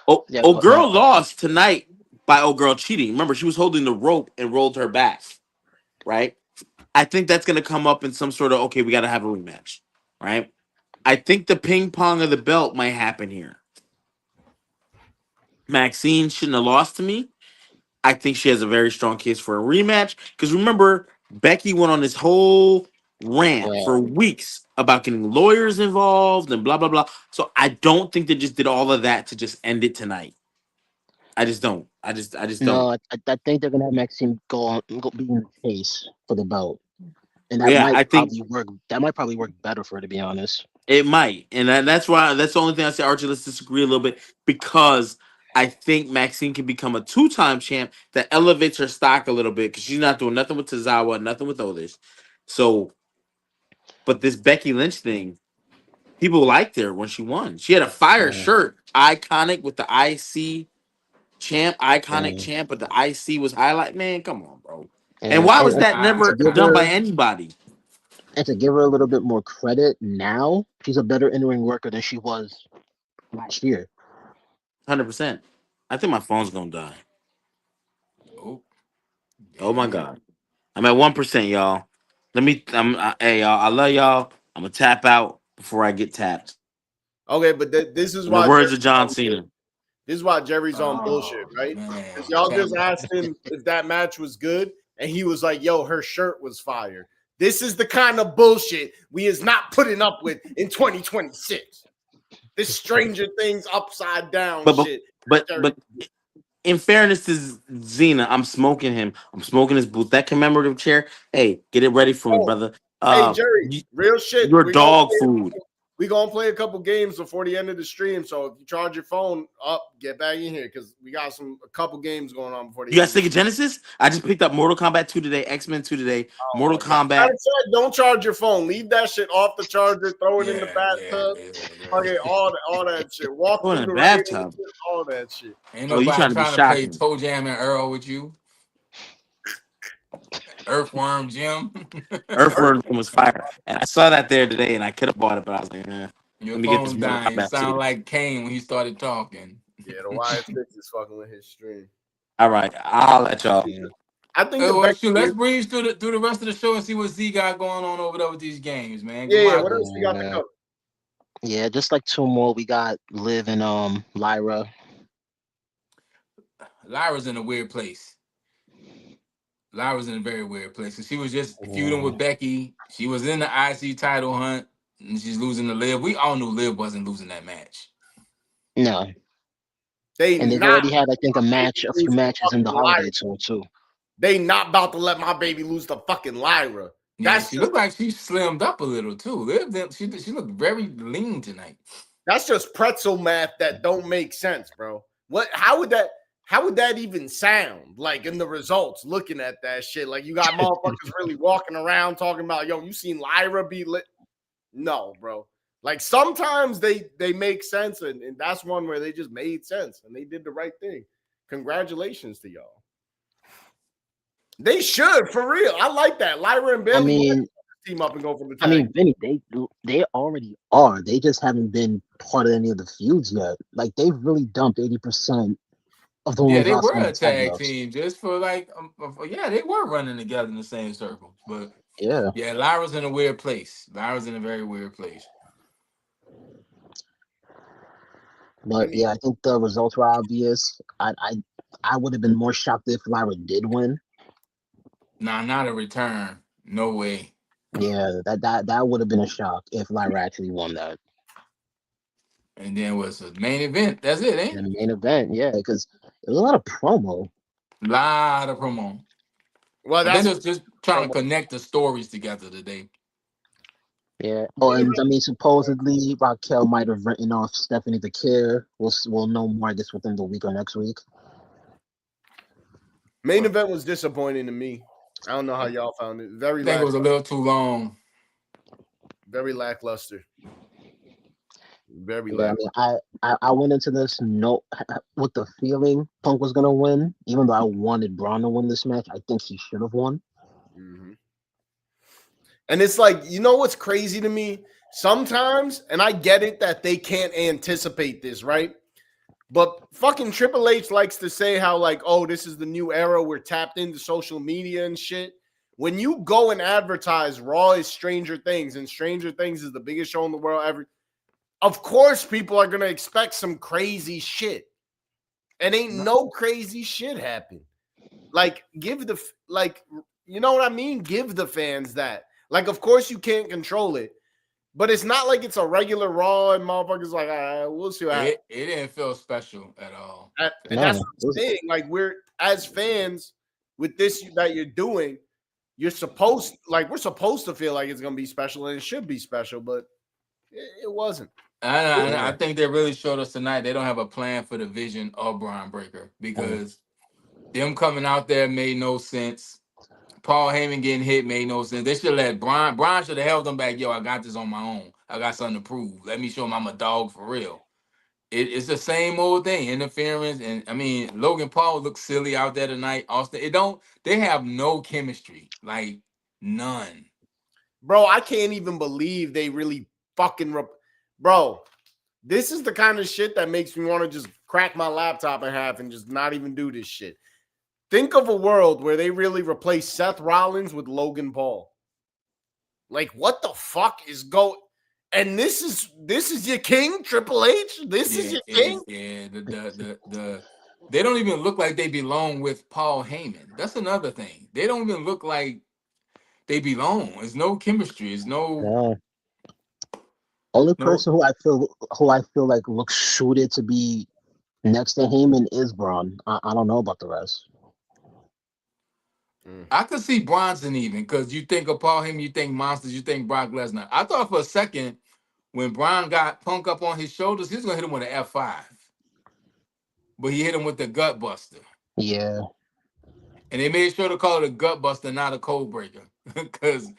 Oh, yeah. oh, Go ahead, girl Archie. lost tonight by old girl cheating. Remember, she was holding the rope and rolled her back, right? I think that's gonna come up in some sort of okay. We got to have a rematch, right? I think the ping pong of the belt might happen here. Maxine shouldn't have lost to me. I think she has a very strong case for a rematch. Because remember, Becky went on this whole rant Yeah. for weeks about getting lawyers involved and blah blah blah. So I don't think they just did all of that to just end it tonight. I just don't. I just don't. No, I think they're gonna have Maxime go be in the chase for the belt, and Yeah, I think That might probably work better for her, to be honest. it might, and that's why that's the only thing I say. Archie, let's disagree a little bit because I think Maxine can become a two-time champ that elevates her stock a little bit because she's not doing nothing with Tozawa, nothing with others. So, but this Becky Lynch thing, people liked her when she won. She had a fire Yeah, shirt, iconic with the IC champ, iconic yeah, champ, but the IC was highlight. Man, come on, bro. And yeah. why was And that I to never give I done by her anybody? and to give her a little bit more credit now, she's a better in ring worker than she was last year. 100%. I think my phone's gonna die. oh Oh my yeah. god. I'm at 1%, y'all. Let me. Hey, y'all. I love y'all. I'm gonna tap out before I get tapped. Okay, but this is In the why words of Jerry's John on Cena. this is why Jerry's on bullshit, Oh right? Because man, y'all just Tampa. asked him if that match was good, and he was like, "Yo, her shirt was fire." This is the kind of bullshit we is not putting up with in 2026. This Stranger Things upside down But but shit. but in fairness to Zena, I'm smoking him. I'm smoking his booth. That commemorative chair. Hey, get it ready for me, Oh, brother. hey Jerry, real shit. Your dog food. We gonna play a couple games before the end of the stream. So if you charge your phone up, get back in here because we got a couple games going on before the You end guys of the think of stream. Genesis? I just picked up Mortal Kombat 2 today, X-Men 2 today, Oh Mortal my god! Matter Kombat. of fact, don't charge your phone. Leave that shit off the charger. Throw it in the Yeah. bathtub. Okay, all that shit. Walk Oh, in through a the rain, bathtub. all that shit. Ain't Oh, you nobody trying to be trying to play shocking. Toe Jam and Earl with you. Earthworm Jim. Earthworm was fire. And I saw that there today and I could have bought it, but I was like, Your let me get this phone Mortal dying. Kombat 2. Sound like Kane when he started talking. Yeah, the Y6 is fucking with his stream. All right. I'll let y'all. I think the Oh, well, best. shoot, let's breeze through the rest of the show and see what Z got going on over there with these games, man. Yeah. Goodbye. What else we got to cover? Yeah, just like two more. We got Liv and Lyra. Lyra's in a weird place. Lyra's in a very weird place. And she was just feuding Yeah. with Becky. She was in the IC title hunt, and she's losing to Liv. We all knew Liv wasn't losing that match. No, They and they've not already had, I think, a few lose the matches in the fucking Lyra. holiday tour too. They not about to let my baby lose the fucking Lyra. Yeah, That's she just looked like she slimmed up a little too. She looked very lean tonight. that's just pretzel math that don't make sense, bro. What? How would that even sound like in the results? Looking at that shit, like you got motherfuckers really walking around talking about, yo, you seen Lyra be lit? No, bro. Like sometimes they make sense, and that's one where they just made sense and they did the right thing. Congratulations to y'all. They should for real. I like that. Lyra and I Bailey mean, team up and go for the tag. Vinny, they already are. They just haven't been part of any of the feuds yet. Like they've really dumped 80% of the Yeah, women's they were roster in a the tag tag belts. team just for like, yeah, they were running together in the same circles. But Yeah, yeah, Lyra's in a weird place. Lyra's in a very weird place. but yeah, I think the results were obvious. I would have been more shocked if Lyra did win. Nah, not a return. No way. Yeah, that would have been a shock if Lyra actually won that. And then was the main event. That's it, ain't In it? the main event, yeah, because there was a lot of promo. Lot of promo. Well, I think that's it's just trying to promo. connect the stories together today. Yeah. Oh, and I mean, supposedly Raquel might have written off Stephanie Bakir. We'll know more, I guess, within the week or next week. Main event was disappointing to me. I don't know how y'all found it. I think it was a little too long. Very lackluster. Very Yeah, I lackluster. mean, I went into this with the feeling Punk was gonna win, even though I wanted Braun to win this match. I think he should have won. Mm-hmm. And it's like, you know what's crazy to me? Sometimes, and I get it that they can't anticipate this, right? But fucking Triple H likes to say how, like, oh, this is the new era. We're tapped into social media and shit. When you go and advertise Raw is Stranger Things, and Stranger Things is the biggest show in the world ever, of course people are going to expect some crazy shit. And ain't no crazy shit happen. Like, you know what I mean? Give the fans that. Like, of course you can't control it. But it's not like it's a regular Raw and motherfuckers like, all right, we'll see what happens. It didn't feel special at all. And that's what I'm saying. Like, we're, as fans, with this that you're doing, we're supposed to feel like it's going to be special, and it should be special, but it wasn't. I think they really showed us tonight they don't have a plan for the vision of Braun Breaker because them coming out there made no sense. Paul Heyman getting hit made no sense. They should let Braun should have held them back. Yo, I got this on my own. I got something to prove. Let me show him I'm a dog for real. It's the same old thing. Interference. And I mean, Logan Paul looks silly out there tonight. Austin, they have no chemistry. Like none. Bro, I can't even believe they really fucking bro, this is the kind of shit that makes me want to just crack my laptop in half and just not even do this shit. Think of a world where they really replace Seth Rollins with Logan Paul. Like, what the fuck is going? And this is your king, Triple H. This is Yeah, your yeah, king. yeah. The they don't even look like they belong with Paul Heyman. That's another thing. They don't even look like they belong. There's no chemistry. There's no Yeah. Only no. person who I feel like looks suited to be next to Heyman is Braun. I don't know about the rest. Mm. I could see Bronson even because you think of Paul Heyman, you think monsters, you think Brock Lesnar. I thought for a second when Braun got Punk up on his shoulders, he was gonna hit him with an F5, but he hit him with the gut buster. Yeah. And they made sure to call it a gut buster, not a cold breaker, because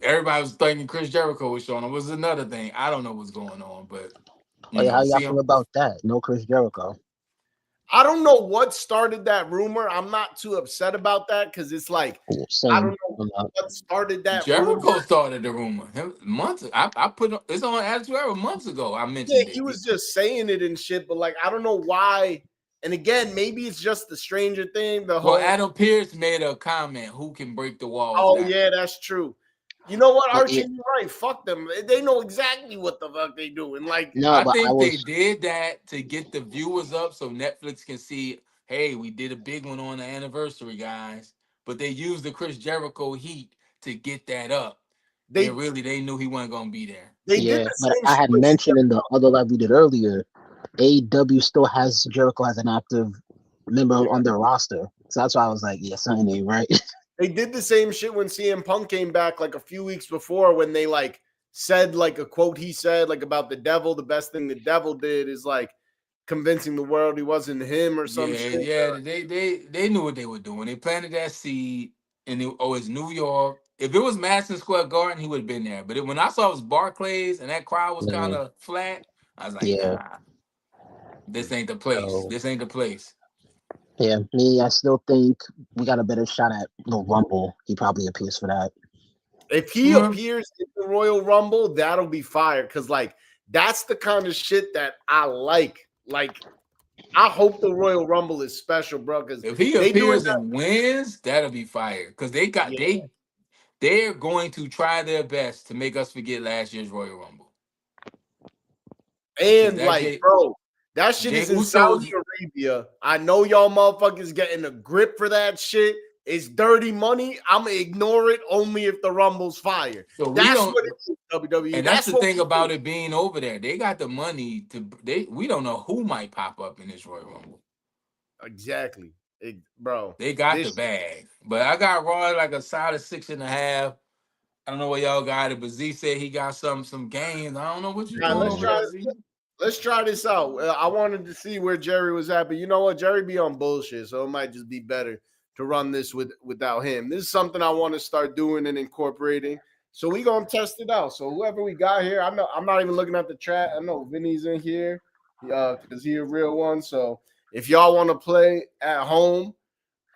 everybody was thinking Chris Jericho was showing him. Was another thing. I don't know what's going on, but Oh yeah, how y'all see feel him. about that? No Chris Jericho. I don't know what started that rumor. I'm not too upset about that because it's like Yeah, I don't same. know I'm not. what started that rumor. Jericho started the rumor months. I put it's on Attitude Era months ago. I Yeah, mentioned he it. was just saying it and shit, but like I don't know why. And again, maybe it's just the Stranger Thing, the Well, whole Adam Pierce made a comment: "Who can break the walls oh down?" yeah, that's true. You know what, But Archie, yeah, you're right. Fuck them. They know exactly what the fuck they doing. Like no, I but I think they was did that to get the viewers up so Netflix can see, hey, we did a big one on the anniversary, guys. But they used the Chris Jericho heat to get that up. When they really they knew he wasn't gonna be there. they did yeah, the but same I shit had with mentioned CM in the Punk. other live we did earlier, AEW still has Jericho as an active member Yeah. on their roster. So that's why I was like, yeah, something ain't right. They did the same shit when CM Punk came back like a few weeks before when they like said like a quote he said like about the devil. The best thing the devil did is like convincing the world he wasn't him or some Yeah, shit. yeah, they knew what they were doing. They planted that seed, and it's New York. If it was Madison Square Garden, he would have been there. But when I saw it was Barclays and that crowd was kind Mm, of flat, I was like, yeah. nah, this ain't the place. So This ain't the place. yeah, me, I still think we got a better shot at the Rumble. He probably appears for that. If he Mm, appears in the Royal Rumble, that'll be fire. Cause like that's the kind of shit that I like. Like I hope the Royal Rumble is special, bro. Cause If he they doing appears that. and wins, that'll be fire. Because Yeah. they're going to try their best to make us forget last year's Royal Rumble. Because And that like, Jay bro, that shit Jay is in Saudi Uso's. Arabia. I know y'all motherfuckers getting a grip for that shit. It's dirty money. I'm gonna ignore it only if the Rumble's fire. So we That's don't. what it is, WWE. And that's That's the what thing we do. about it being over there. They got the money to. We don't know who might pop up in this Royal Rumble. Exactly. Bro. They got the This bag, but I got Raw like a solid 6.5. I don't know what y'all got it, but Z said he got some games. I don't know what you Now doing over there, Z. let's try this out. I wanted to see where Jerry was at, but you know what? Jerry be on bullshit, so it might just be better to run this without him. This is something I want to start doing and incorporating. So we gonna test it out. So whoever we got here, I know I'm not even looking at the chat. I know Vinny's in here, because he a real one. So if y'all want to play at home,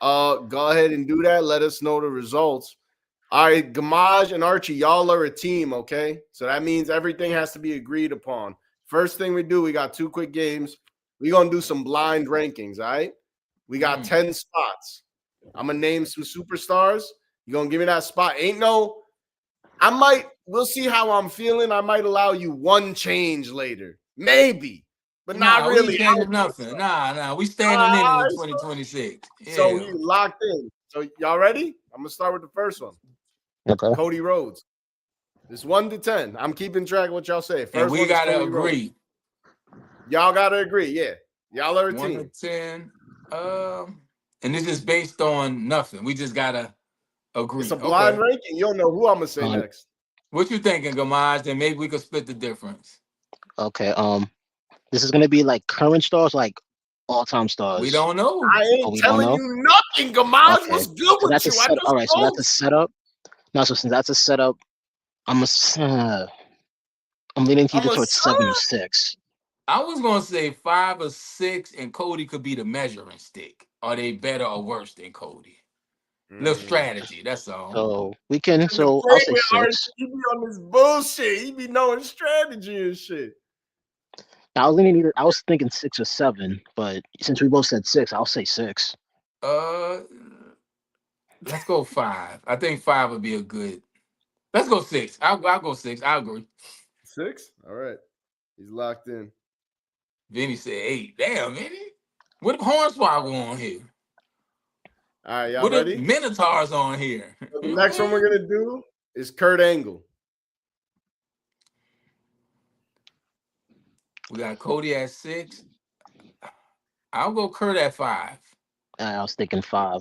go ahead and do that. Let us know the results. All right, Gamaj and Archie, y'all are a team, okay? So that means everything has to be agreed upon. First thing we do, we got 2 quick games. We're going to do some blind rankings, all right? We got Mm. 10 spots. I'm going to name some superstars. You're going to give me that spot. We'll see how I'm feeling. I might allow you one change later. Maybe, but not Nah, we ain't really. I don't changing think nothing. so. Nah, we All standing in right, it in 2026. so Yeah. he locked in. So y'all ready? I'm going to start with the first one. Okay. Cody Rhodes. It's 1 to 10. I'm keeping track of what y'all say. And First we one is gotta Cody Rhodes. agree. Y'all gotta agree. Yeah. Y'all are a 1 to team. 10. And this is based on nothing. We just gotta It's a agree. blind Okay. ranking. You don't know who I'm gonna say Um, next. What you thinking, Gamaj? Then maybe we could split the difference. okay. This is gonna be like current stars, like all time We stars. don't know. I Oh, ain't we don't telling know. you nothing, Gamaz. Okay. What's good So with that's a you? I set. just All right. So that's told a you. setup. Now, so since that's a setup, I'm leaning I'm either a towards son. 7 or 6. I was gonna say 5 or 6, and Cody could be the measuring stick. Are they better or worse than Cody? Little strategy. That's all. So we can. The So I'll play say with Archie, 6. he be on this bullshit. He be knowing strategy and shit. I was leaning either. I was thinking 6 or 7, but since we both said 6, I'll say 6. Uh, let's go 5. I think 5 would be a good. Let's go 6. I'll go 6. I agree. 6? All right. He's locked in. Vinny said 8. Damn, Vinny. What if Hornswoggle on here? All right, y'all What if ready? Minotaur's on here? So the You know what next I'm one we're saying? gonna do is Kurt Angle. We got Cody at 6. I'll go Kurt at 5. I was thinking 5.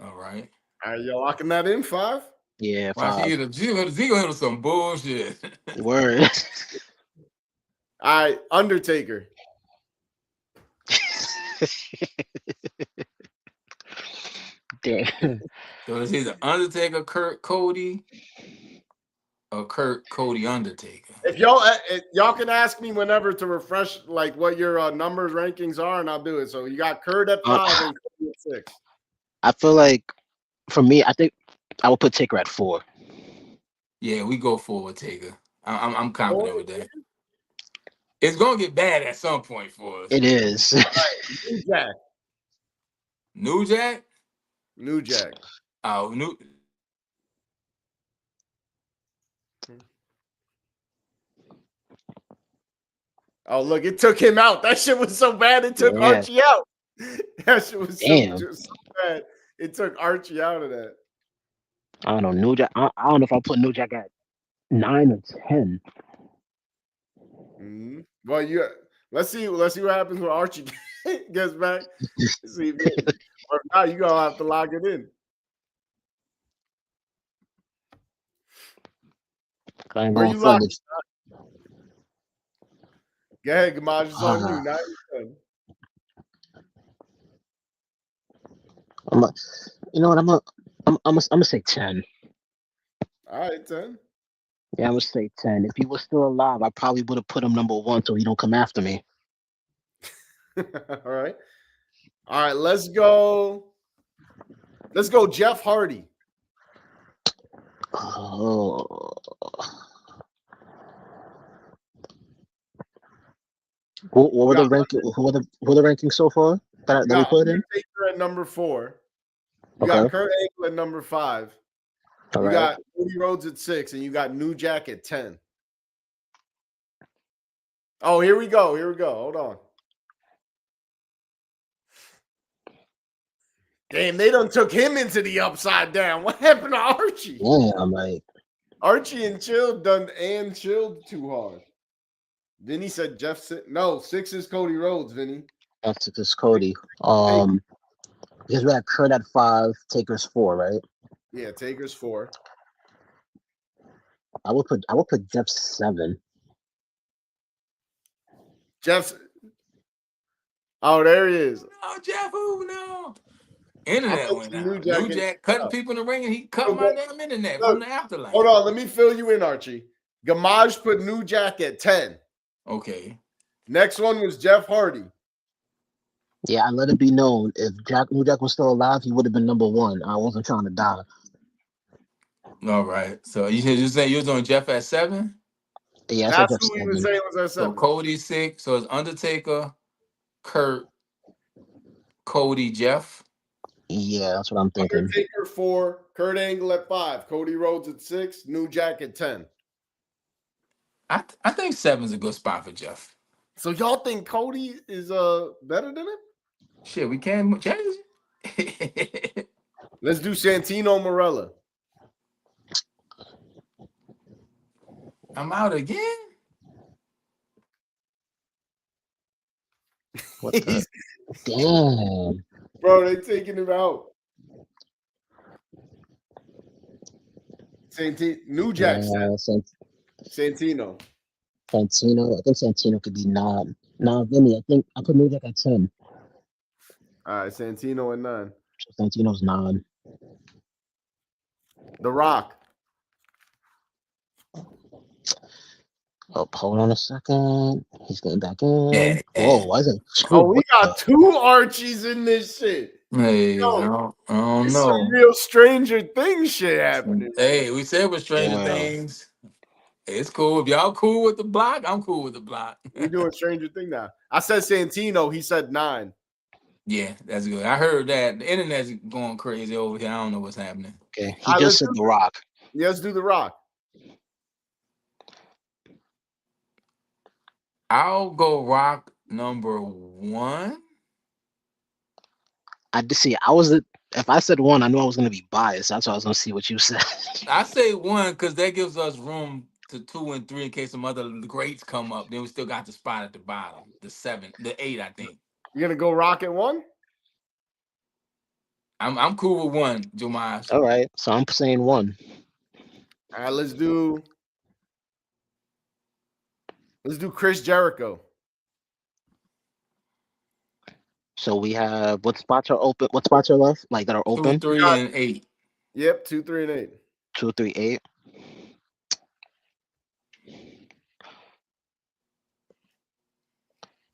All right. All right, y'all locking that in 5? Yeah, Watch 5. he gonna hit with some bullshit. Word. All right, Undertaker. Damn. So it's either Undertaker, Kurt, Cody, or Kurt, Cody, Undertaker. If y'all can ask me whenever to refresh like what your numbers rankings are, and I'll do it. So you got Kurt at 5 and Cody at 6. I feel like for me, I think I would put Taker at 4. Yeah, we go forward, Taker. I'm confident with that. It's gonna get bad at some point for us. It is. New Jack. New Jack? New Jack. Oh, new. Oh, look, it took him out. That shit was so bad it took Yeah. Archie out. That shit was Damn. so bad. It took Archie out of that. I don't know. New Jack. I don't know if I put New Jack at 9 or 10. Mm-hmm. Well, let's see what happens when Archie gets back. See, or if not, you gonna have to lock it in. I ain't Where going you for locked? this. Go ahead, Gamaj. It's on you. Now you're done. You know what? I'm gonna say 10. All right, 10. Yeah, I'm gonna say 10. If he was still alive, I probably would have put him number 1 so he don't come after me. All right. All right, let's go. Let's go, Jeff Hardy. Oh. What were the ranking? Who are the rankings so far that we put in? Undertaker at number 4. You Okay. got Kurt Angle at number 5. All You right. got Cody Rhodes at 6, and you got New Jack at 10. Oh, here we go. Hold on. Damn, they done took him into the upside down. What happened to Archie? Yeah, I'm like, Archie and Chilled chilled too hard. Vinny said Jeff. No, 6 is Cody Rhodes, Vinny. that's just Cody. Because we had Kurt at 5, Taker's 4, right? Yeah, Taker's 4. I would put Jeff 7. Jeff's. Oh, there he is. Oh, Jeff, who? No. Internet went out. New New Jack cutting people in the ring, and he cut my damn internet from the afterlife. Hold on, let me fill you in, Archie. Gamaj put New Jack at 10. Okay. Next one was Jeff Hardy. Yeah, I let it be known if New Jack was still alive, he would have been number 1. I wasn't trying to die. All right. So you say you was on Jeff at 7? Yeah, That's who he was saying was at 7. So Cody 6. So it's Undertaker, Kurt, Cody, Jeff. Yeah, that's what I'm thinking. Undertaker 4, Kurt Angle at 5, Cody Rhodes at 6, New Jack at 10. I think 7's a good spot for Jeff. So y'all think Cody is better than him? Shit, we can't change it. Let's do Santino Marella. I'm out again. What the? Damn. Bro, they taking him out. New Jack said Santino. Santino. I think Santino could be 9. Nah, Vinny, I think I put New Jack at 10. All right, Santino at 9. So Santino's 9. The Rock. Oh, hold on a second. He's getting back in. Yeah. Whoa, why is it? Oh, we got 2 Archies in this shit. Hey, Yo, I don't it's know. some real Stranger Things shit happening. Hey, we said with Stranger Wow. Things. It's cool. If y'all cool with the block, I'm cool with the block. We're doing Stranger Thing now. I said Santino. He said 9. Yeah, that's good. I heard that. The internet's going crazy over here. I don't know what's happening. Okay, he just said The Rock. Yeah, let's do The Rock. I'll go Rock number one. I just see. I was. If I said one, I knew I was gonna be biased. That's why I was gonna see what you said. I say one because that gives us room to two and three in case some other greats come up. Then we still got the spot at the bottom, the seven, the eight, I think. You're gonna go Rock at one? I'm cool with one, Jomaj. All right, so I'm saying one. All right, let's do Chris Jericho. So we have what spots are open? What spots are left? Like that are Two, open? three, and eight. Yep, 2, 3, and 8. 2, 3, 8.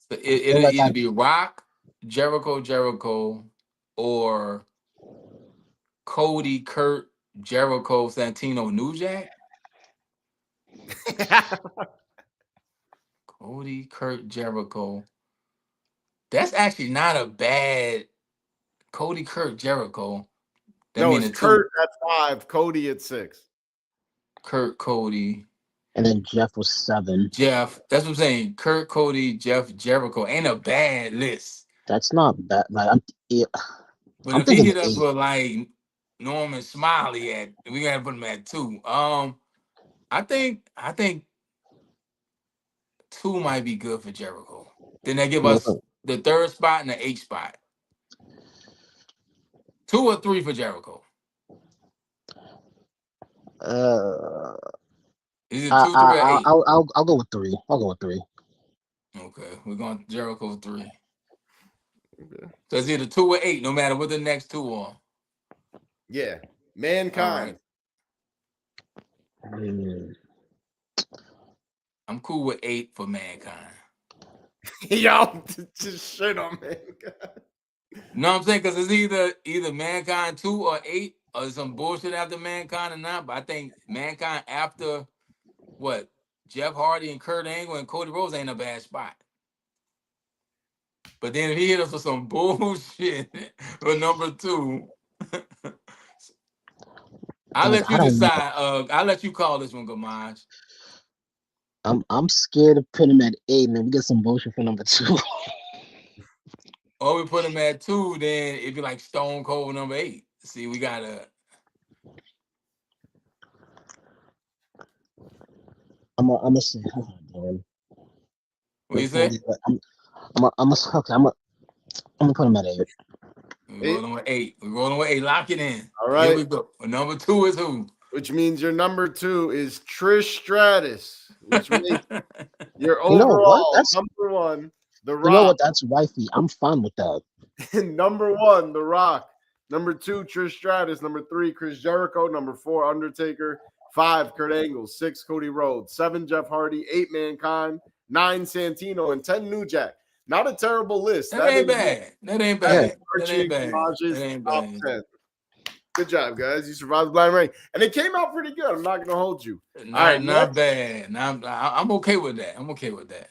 So I feel it'll like I either be Rock, Jericho, or Cody, Kurt, Jericho, Santino, New Jack. Cody, Kurt, Jericho. That's actually not a bad Cody, Kurt, Jericho. That No, mean it's the two Kurt at 5, Cody at 6. Kurt, Cody, and then Jeff was 7. Jeff. That's what I'm saying. Kurt, Cody, Jeff, Jericho. Ain't a bad list. That's not bad. Like yeah, But I'm if he thinking hit us 8. with like Norman Smiley at, we gotta put him at two. I think two might be good for Jericho. Then they give You us know, the third spot and the eighth spot. 2 or 3 for Jericho. uh, Is it two, three, or eight? I'll go with 3. I'll go with 3. Okay, we're going Jericho 3. Okay. So it's either 2 or 8, no matter what the next two are. Yeah, All Mankind. right. I'm cool with 8 for Mankind. Y'all just shit on Mankind. You know what I'm saying? Because it's either Mankind 2 or 8 or some bullshit after Mankind or not. But I think Mankind after what? Jeff Hardy and Kurt Angle and Cody Rhodes ain't a bad spot. But then if he hit us with some bullshit for number 2, I'll Thing is, let I you don't know. decide. I'll let you call this one, Gamaj. I'm scared to put him at 8, and then we get some bullshit for number 2. Or we put him at 2, then it'd be like Stone Cold number 8. See, we gotta. I'm gonna say, hold on, man. What you Before say? we, okay, I'm gonna put him at 8. We 8. rolling with 8. We rolling with 8. Lock it in. All Here right. we go. Number 2 is who? Which means your number 2 is Trish Stratus, which makes your You know what? overall That's number 1, The you know what? Rock. That's wifey. I'm fine with that. Number 1, The Rock. Number 2, Trish Stratus. Number 3, Chris Jericho. Number 4, Undertaker. 5, Kurt Angle. 6, Cody Rhodes. 7, Jeff Hardy. 8, Mankind. 9, Santino. And 10, New Jack. Not a terrible list. That ain't bad. That ain't That is Yeah, bad. That Archie ain't bad. That Gamage's ain't top bad. 10. Good job, guys. You survived the blind rank. And it came out pretty good. I'm not going to hold you. All right, Not bad. I'm okay with that. I'm okay with that.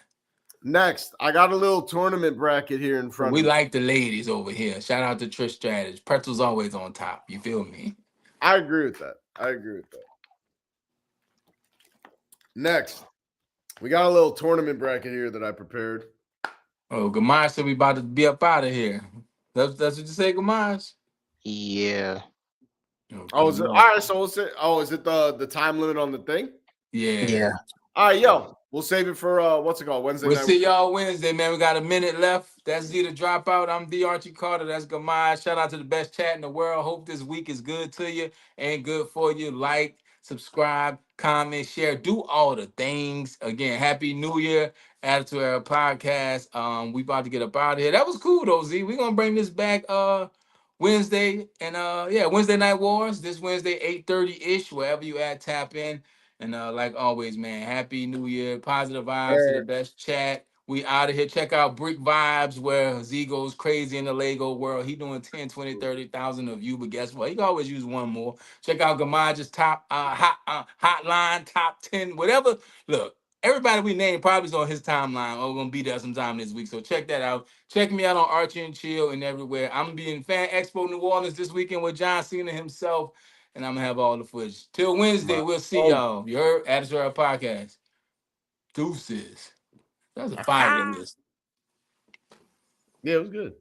next, I got a little tournament bracket here in front We of me. like the ladies over here. Shout out to Trish Stratus. Pretzel's always on top. You feel me? I agree with that. Next, we got a little tournament bracket here that I prepared. Oh, Gamaj said we about to be up out of here. That's what you say, Gamaj? yeah. Okay, Oh, is it all right? So we'll say, is it the time limit on the thing? yeah. All right, yo, we'll save it for what's it called? Wednesday We'll night. see y'all Wednesday, man. We got a minute left. That's Z the Dropout. I'm D. Archie Carter. That's Gamaj. Shout out to the best chat in the world. Hope this week is good to you and good for you. Like, subscribe, comment, share, do all the things. Again, Happy New Year. Attitude Era Podcast. We about to get up out of here. That was cool though, Z. We're gonna bring this back Wednesday and Wednesday Night Wars. This Wednesday, 8:30-ish, wherever you at, tap in. And like always, man, Happy New Year. Positive vibes to the best chat. We out of here. Check out Brick Vibes where Z goes crazy in the Lego world. He doing 10, 20, 30,000 of you, but guess what? He can always use one more. Check out Gamaj's top hotline, top 10, whatever. Look, everybody we named probably is on his timeline or gonna be there sometime this week. So check that out. Check me out on Archie and Chill and everywhere. I'm gonna be in Fan Expo New Orleans this weekend with John Cena himself. And I'm gonna have all the footage. Till Wednesday, we'll see y'all. You heard? Attitude Era Podcast. Deuces. That's a fire list. Yeah, it was good.